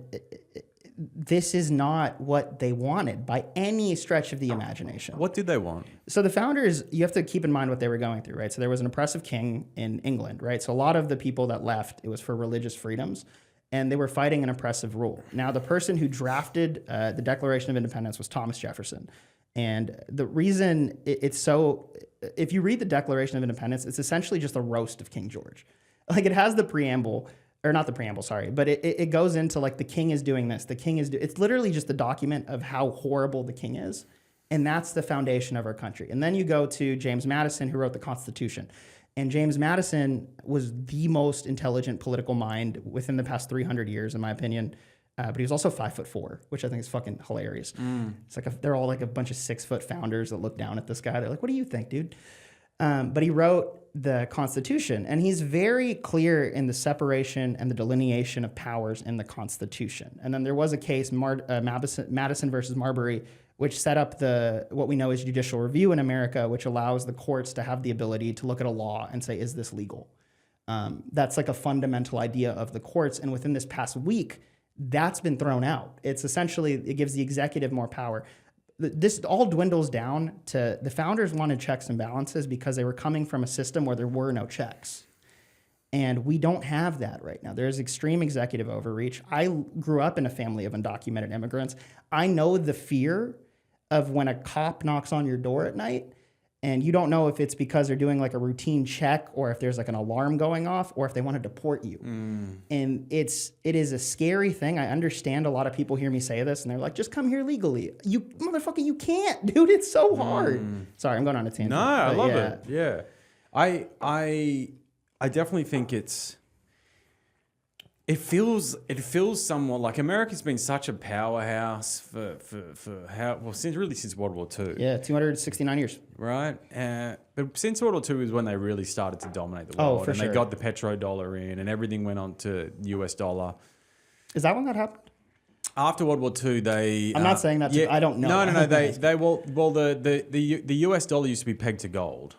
this is not what they wanted by any stretch of the imagination. What did they want? So the founders, you have to keep in mind what they were going through, right? So there was an oppressive king in England, right? So a lot of the people that left, it was for religious freedoms, and they were fighting an oppressive rule. Now, the person who drafted the Declaration of Independence was Thomas Jefferson. And the reason it's so, if you read the Declaration of Independence, it's essentially just a roast of King George. Like it has the preamble, or not the preamble, sorry, but it goes into like the king is doing this, the king is it's literally just a document of how horrible the king is, and that's the foundation of our country. And then you go to James Madison, who wrote the Constitution, and James Madison was the most intelligent political mind within the past 300 years, in my opinion. But he was also 5'4", which I think is fucking hilarious. It's like they're all like a bunch of 6-foot founders that look down at this guy. They're like, "What do you think, dude?" But he wrote the Constitution, and he's very clear in the separation and the delineation of powers in the Constitution. And then there was a case, Madison versus Marbury, which set up what we know as judicial review in America, which allows the courts to have the ability to look at a law and say, is this legal? That's like a fundamental idea of the courts. And within this past week, that's been thrown out. It's essentially, it gives the executive more power. this all dwindles down to the founders wanted checks and balances because they were coming from a system where there were no checks. And we don't have that right now. There's extreme executive overreach. I grew up in a family of undocumented immigrants. I know the fear of when a cop knocks on your door at night and you don't know if it's because they're doing like a routine check or if there's like an alarm going off or if they want to deport you. And it is a scary thing. I understand a lot of people hear me say this and they're like, just come here legally. You motherfucker, you can't, dude. It's so hard. Sorry, I'm going on a tangent. No, I love it. Yeah. I definitely think it feels somewhat like America's been such a powerhouse for since World War II. Yeah, 269 years. Right? But since World War II is when they really started to dominate the world. For sure. They got the petrodollar in and everything went on to US dollar. Is that when that happened? After World War II, they... I'm not saying that. I don't know. No. The US dollar used to be pegged to gold.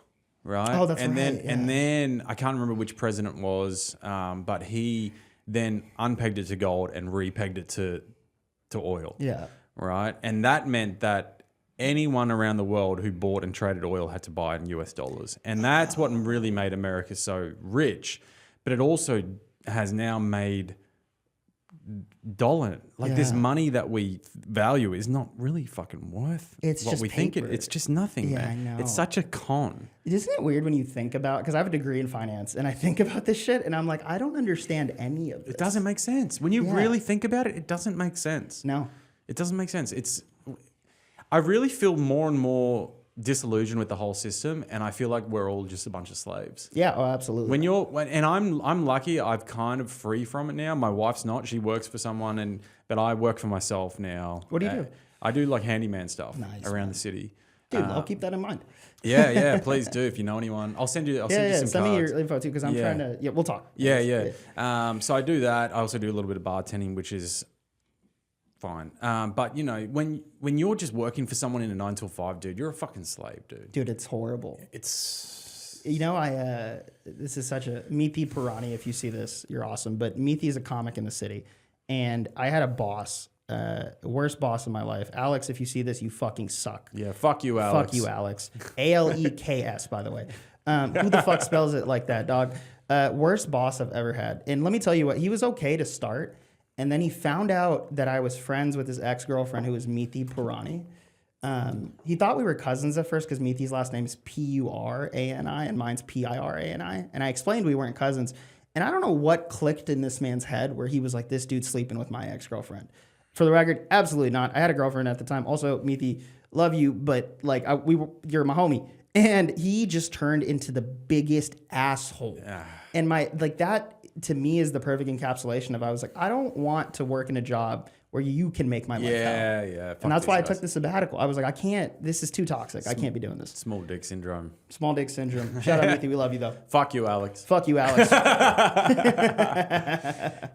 Right. Oh, that's and right. And then I can't remember which president was, but he then unpegged it to gold and repegged it to oil. Yeah. Right. And that meant that anyone around the world who bought and traded oil had to buy it in US dollars. And that's what really made America so rich. But it also has now made this money that we value is not really fucking worth it's what just we paper. think it's just nothing, Yeah, man. I know. It's such a con. Isn't it weird when you think about, because I have a degree in finance and I think about this shit and I'm like, I don't understand any of this. It doesn't make sense. When you really think about it, it doesn't make sense. No. It doesn't make sense. I really feel more and more disillusioned with the whole system, and I feel like we're all just a bunch of slaves. Yeah, oh, absolutely. And I'm lucky. I've kind of free from it now. My wife's not. She works for someone, but I work for myself now. What do you do? I do like handyman stuff around man. the city. Dude, I'll keep that in mind. Yeah, please do if you know anyone. I'll send you some send cards. me your info too, because I'm trying to. Yeah, we'll talk. Yeah. So I do that. I also do a little bit of bartending, which is fine. But you know, when you're just working for someone in a 9 to 5, dude, you're a fucking slave, dude. Dude, it's horrible. It's this is such a Meethi Pirani. If you see this, you're awesome. But Meethi is a comic in the city, and I had a boss, worst boss in my life. Alex, if you see this, you fucking suck. Yeah, fuck you, Alex. Fuck you, Alex. Aleks, by the way. Who the fuck spells it like that, dog? Worst boss I've ever had. And let me tell you what, he was okay to start. And then he found out that I was friends with his ex-girlfriend who was Meethi Pirani. He thought we were cousins at first because Meethi's last name is P-U-R-A-N-I and mine's P-I-R-A-N-I. And I explained we weren't cousins. And I don't know what clicked in this man's head where he was like, this dude's sleeping with my ex-girlfriend. For the record, absolutely not. I had a girlfriend at the time. Also, Meethi, love you, but like you're my homie. And he just turned into the biggest asshole. Yeah. And that to me is the perfect encapsulation of, I was like, I don't want to work in a job where you can make my life hell. Yeah. And that's why I took the sabbatical. I was like, I can't, this is too toxic. I can't be doing this. Small dick syndrome. Small dick syndrome. Shout out, Meethi. We love you, though. Fuck you, Alex. Fuck you, Alex.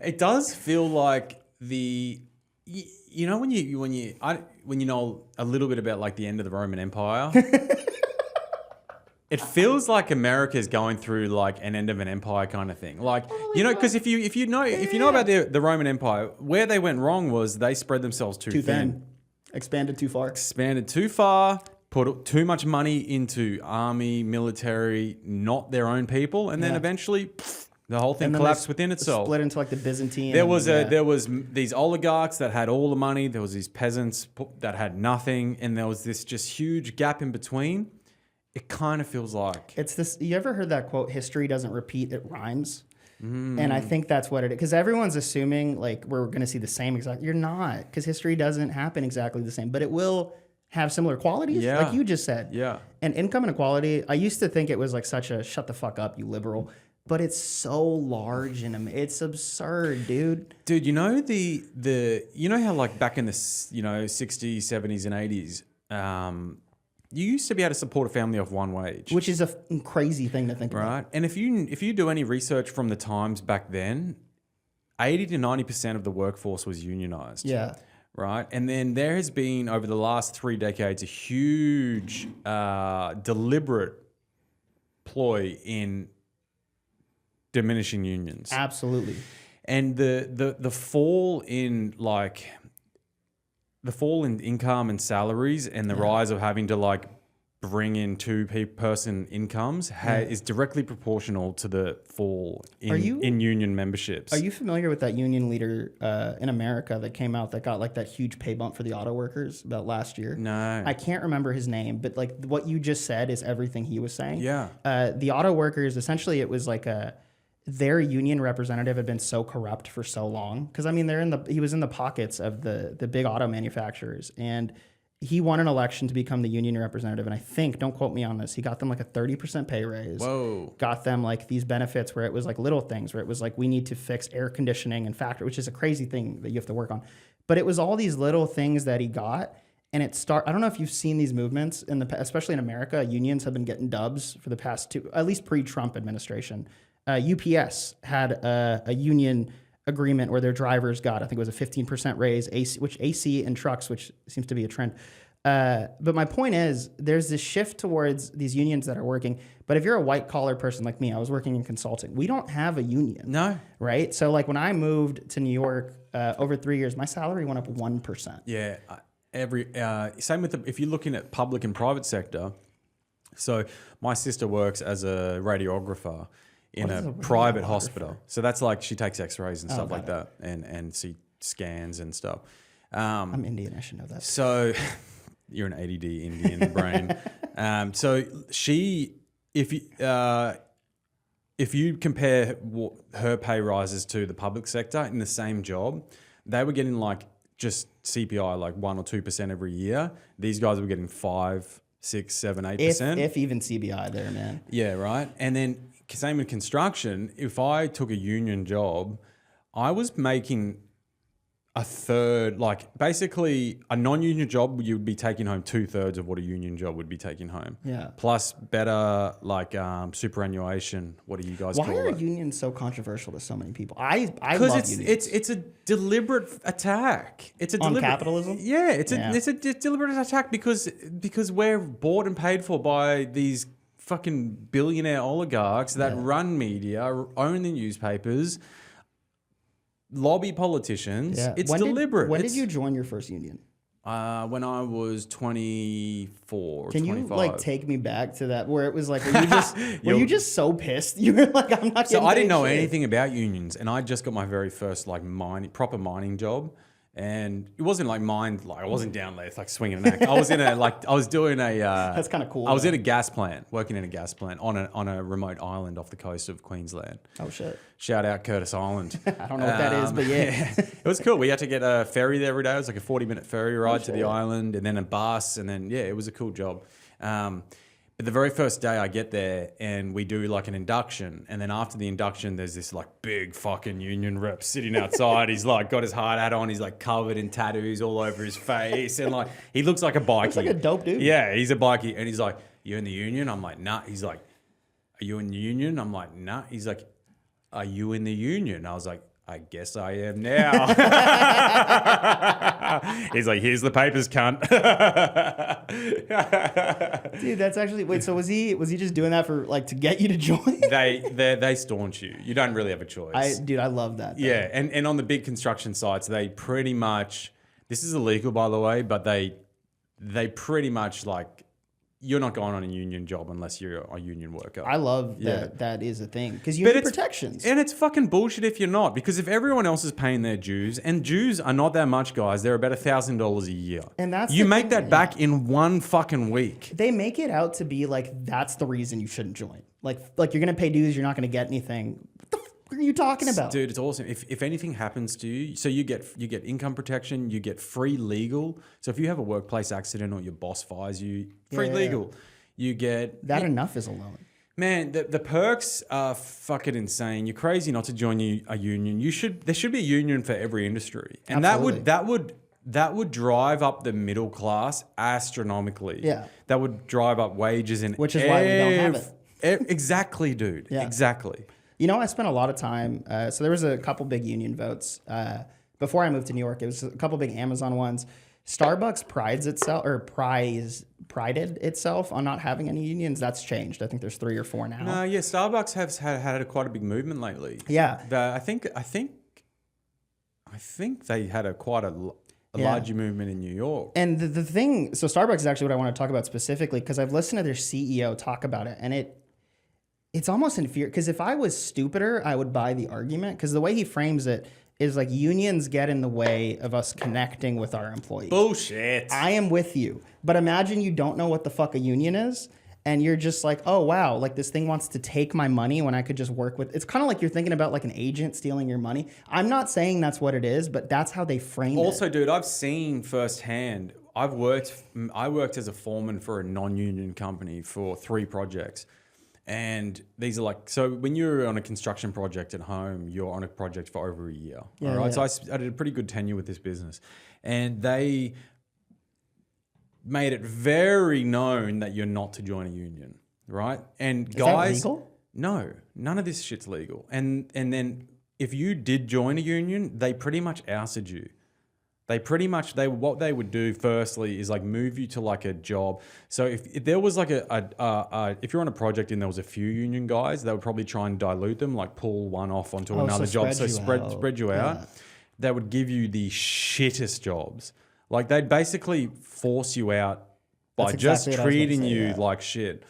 It does feel like you know when you know a little bit about like the end of the Roman Empire. It feels like America is going through like an end of an empire kind of thing. Like, you know, because if you know about the Roman Empire, where they went wrong was they spread themselves too thin. Expanded too far. Put too much money into army, military, not their own people, and then eventually the whole thing collapsed within itself. Split into like the Byzantine. There was these oligarchs that had all the money. There was these peasants that had nothing, and there was this just huge gap in between. It kind of feels like it's this. You ever heard that quote? History doesn't repeat; it rhymes. And I think that's what it is. Because everyone's assuming like we're going to see the same exact. You're not, because history doesn't happen exactly the same, but it will have similar qualities, like you just said. Yeah. And income inequality, I used to think it was like such a shut the fuck up, you liberal. But it's so large and it's absurd, dude. Dude, you know you know how like back in the 60s, 70s, and 80s, you used to be able to support a family off one wage, which is a crazy thing to think about. Right. And if you do any research from the times back then, 80 to 90% of the workforce was unionized. Yeah. Right. And then there has been over the last 3 decades a huge deliberate ploy in diminishing unions. Absolutely. And the fall in like the fall in income and salaries and the rise of having to like bring in two-person incomes is directly proportional to the fall in union memberships. Are you familiar with that union leader in America that came out that got like that huge pay bump for the auto workers about last year? No. I can't remember his name, but like what you just said is everything he was saying. Yeah. The auto workers, essentially it was like their union representative had been so corrupt for so long. Because I mean, he was in the pockets of the big auto manufacturers, and he won an election to become the union representative. And I think, don't quote me on this, he got them like a 30% pay raise. Whoa. Got them like these benefits where it was like little things, where it was like, we need to fix air conditioning and factory, which is a crazy thing that you have to work on. But it was all these little things that he got. And I don't know if you've seen these movements especially in America, unions have been getting dubs for the past at least pre-Trump administration. UPS had a union agreement where their drivers got, I think it was a 15% raise, AC and trucks, which seems to be a trend. But my point is, there's this shift towards these unions that are working. But if you're a white collar person like me, I was working in consulting. We don't have a union. No. Right? So like when I moved to New York over 3 years, my salary went up 1%. Yeah. Same with if you're looking at public and private sector. So my sister works as a radiographer in a private hospital. So that's like she takes x-rays and stuff like that and see scans and stuff. I'm Indian, I should know that. So you're an ADD Indian brain. So if you compare her pay rises to the public sector in the same job, they were getting like just CPI like 1 or 2% every year. These guys were getting 5, 6, 7, 8%. If even CBI there, man. Yeah, right. And then same with construction. If I took a union job, I was making a third, like basically a non-union job, you would be taking home 2/3 of what a union job would be taking home. Yeah. Plus better like superannuation. What do you guys call it? Why are unions so controversial to so many people? I love Because unions. it's a deliberate attack. It's a on deliberate capitalism. Yeah, it's a deliberate attack because we're bought and paid for by these fucking billionaire oligarchs that run media, own the newspapers, lobby politicians. Yeah. It's deliberate. When did you join your first union? When I was 24 or 25. Can you like take me back to that where it was like, were you just so pissed? You were like, I'm not. So I didn't know anything about unions, and I just got my very first like proper mining job. And it wasn't like I wasn't down there like swinging an axe. I was doing a. That's kind of cool. I was in a gas plant, working in a gas plant on a remote island off the coast of Queensland. Oh shit! Shout out Curtis Island. I don't know what that is, but yeah. It was cool. We had to get a ferry there every day. It was like a 40-minute ferry ride to the island, and then a bus, and then it was a cool job. But the very first day I get there and we do like an induction, and then after the induction there's this like big fucking union rep sitting outside. He's like got his hard hat on, he's like covered in tattoos all over his face, and like he looks like a bikie. Looks like a dope dude. Yeah, he's a bikie, and he's like, "You in the union?" I'm like, "Nah." He's like, "Are you in the union?" I'm like, "Nah." He's like, "Are you in the union?" I was like, "I guess I am now." He's like, "Here's the papers, cunt." Dude, that's actually so was he just doing that for like to get you to join? They staunch you. You don't really have a choice. I love that. Though. Yeah, and on the big construction sites, they pretty much, this is illegal by the way, but they pretty much like, you're not going on a union job unless you're a union worker. I love that that is a thing because you need protections. And it's fucking bullshit if you're not, because if everyone else is paying their dues, and dues are not that much, guys, they're about $1,000 a year. And that's you make that back in one fucking week. They make it out to be like that's the reason you shouldn't join. Like you're gonna pay dues, you're not gonna get anything. What the fuck are you talking about? Dude, it's awesome. If anything happens to you, so you get income protection, you get free legal. So if you have a workplace accident or your boss fires you, free legal. You get that enough is alone. Man, the perks are fucking insane. You're crazy not to join a union. There should be a union for every industry. And Absolutely. that would drive up the middle class astronomically. Yeah. That would drive up wages in which is why we don't have it. Exactly, dude. Yeah. Exactly. You know, I spent a lot of time. So there was a couple big union votes before I moved to New York. It was a couple big Amazon ones. Starbucks prided itself on not having any unions. That's changed. I think there's 3 or 4 now. No, yeah, Starbucks has had quite a big movement lately. Yeah, I think they had larger movement in New York. And the thing, so Starbucks is actually what I want to talk about specifically, because I've listened to their CEO talk about it, and it's almost inferior. Because if I was stupider, I would buy the argument, because the way he frames it is like unions get in the way of us connecting with our employees. Bullshit. I am with you. But imagine you don't know what the fuck a union is, and you're just like, oh, wow, like this thing wants to take my money when I could just work with. It's kind of like you're thinking about like an agent stealing your money. I'm not saying that's what it is, but that's how they frame it. Also, dude, I've seen firsthand. I worked as a foreman for a non-union company for 3 projects. And these are like, so when you're on a construction project at home, you're on a project for over a year. Yeah, all right. yeah. So I did a pretty good tenure with this business. And they made it very known that you're not to join a union. Right. And Is guys. that legal? No, none of this shit's legal. And then if you did join a union, they pretty much ousted you. What they would do firstly is like move you to like a job. So if there was like if you're on a project and there was a few union guys, they would probably try and dilute them, like pull one off onto another job. So spread you out. That would give you the shittest jobs. Like they'd basically force you out by just treating you like shit.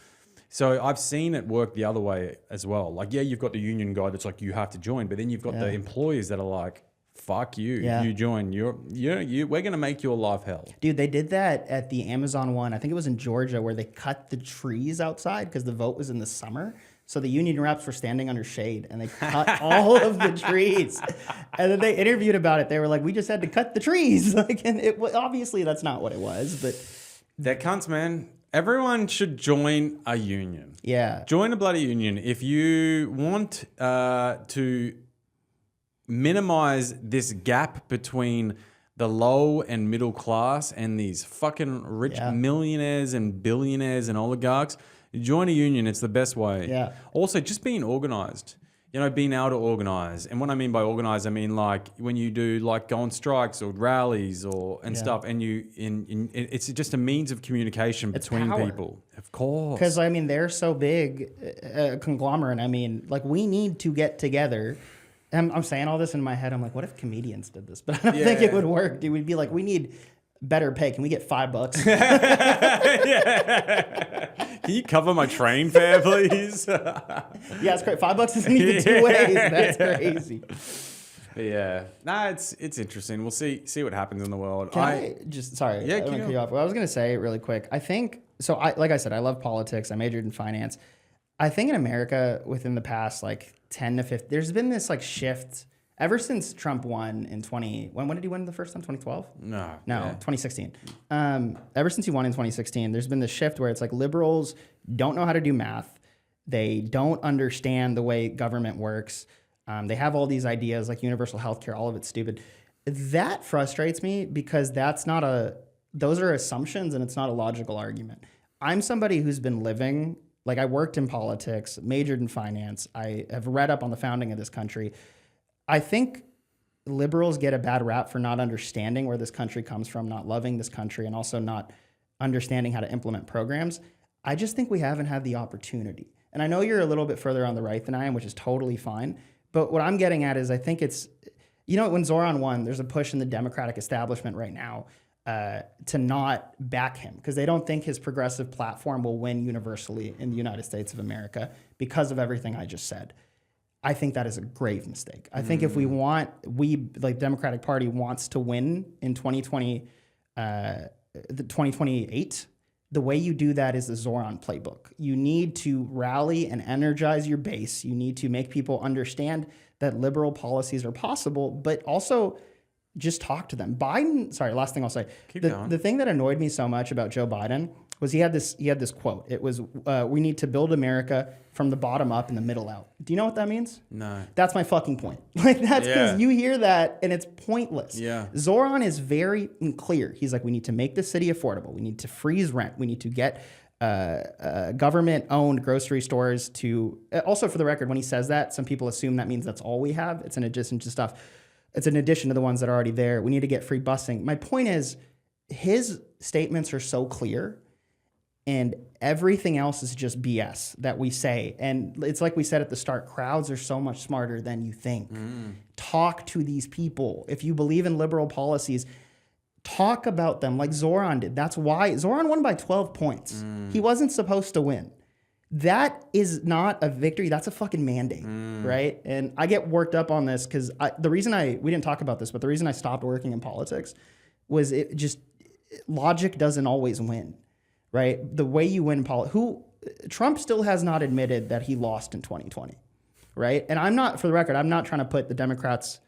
So I've seen it work the other way as well. Like, yeah, you've got the union guy that's like, you have to join, but then you've got the employees that are like, fuck you. Yeah. If you join, we're going to make your life hell. Dude, they did that at the Amazon one. I think it was in Georgia, where they cut the trees outside because the vote was in the summer. So the union reps were standing under shade, and they cut all of the trees. And then they interviewed about it. They were like, we just had to cut the trees. Like, and obviously that's not what it was, but They're cunts, man. Everyone should join a union. yeah. Join a bloody union. If you want to minimize this gap between the low and middle class and these fucking rich millionaires and billionaires and oligarchs, join a union. It's the best way. Yeah. Also, just being organized. Being able to organize. And what I mean by organize, I mean like when you do like go on strikes or rallies and stuff, and it's just a means of communication between power. people. Of course. Because, I mean, they're so big, a conglomerate. I mean, like, we need to get together. I'm saying all this in my head. I'm like, what if comedians did this? But I don't think it would work. Dude, we'd be like, we need better pay. Can we get $5? Can you cover my train fare, please? Yeah, it's great. $5 isn't even 2 ways. That's crazy. Yeah. Nah, it's interesting. We'll see what happens in the world. Sorry. Yeah, I'm gonna cut you off. What I was going to say really quick. I think, like I said, I love politics. I majored in finance. I think in America, within the past like 10 to 15, there's been this like shift ever since Trump won in when did he win the first time? 2012? No. 2016. Ever since he won in 2016, there's been this shift where it's like liberals don't know how to do math. They don't understand the way government works. They have all these ideas like universal healthcare, all of it's stupid. That frustrates me because those are assumptions and it's not a logical argument. I'm somebody who's been living, like I worked in politics, majored in finance. I have read up on the founding of this country. I think liberals get a bad rap for not understanding where this country comes from, not loving this country, and also not understanding how to implement programs. I just think we haven't had the opportunity. And I know you're a little bit further on the right than I am, which is totally fine. But what I'm getting at is I think it's, when Zoran won, there's a push in the Democratic establishment right now to not back him because they don't think his progressive platform will win universally in the United States of America because of everything I just said. I think that is a grave mistake. I think if the Democratic Party wants to win in 2028, the way you do that is the Zoran playbook. You need to rally and energize your base. You need to make people understand that liberal policies are possible, but also just talk to them. Last thing I'll say. The thing that annoyed me so much about Joe Biden was he had this quote. It was, we need to build America from the bottom up and the middle out. Do you know what that means? No. That's my fucking point. Like, that's because you hear that and it's pointless. Yeah. Zoran is very clear. He's like, we need to make the city affordable. We need to freeze rent. We need to get government-owned grocery stores to... Also, for the record, when he says that, some people assume that means that's all we have. It's an addition to stuff. It's an addition to the ones that are already there. We need to get free busing. My point is, his statements are so clear, and everything else is just BS that we say. And it's like we said at the start, crowds are so much smarter than you think. Talk to these people. If you believe in liberal policies, talk about them like Zoran did. That's why Zoran won by 12 points. He wasn't supposed to win. That is not a victory. That's a fucking mandate, right? And I get worked up on this because we didn't talk about this, but the reason I stopped working in politics was logic doesn't always win, right? The way you win Trump still has not admitted that he lost in 2020, right? And for the record, I'm not trying to put the Democrats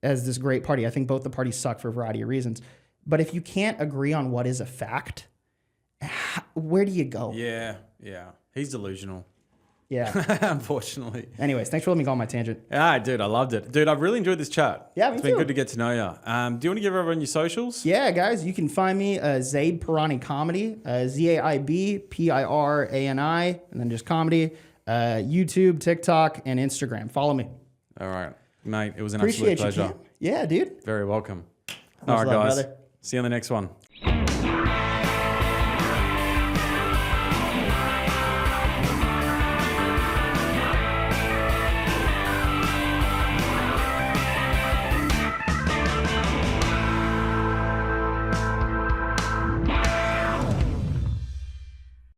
as this great party. I think both the parties suck for a variety of reasons. But if you can't agree on what is a fact, where do you go? Yeah. He's delusional. Yeah. Unfortunately. Anyways, thanks for letting me go on my tangent. Dude, I loved it. Dude, I've really enjoyed this chat. Yeah, me It's been too. good to get to know you. Do you want to give everyone your socials? Yeah, guys, you can find me Zaib Pirani Comedy, Zaib Pirani, and then just comedy, YouTube, TikTok, and Instagram. Follow me. All right. Mate, it was an Appreciate absolute pleasure. you, Cam. Yeah, dude. Very welcome. Much All right, love, guys. brother. See you on the next one.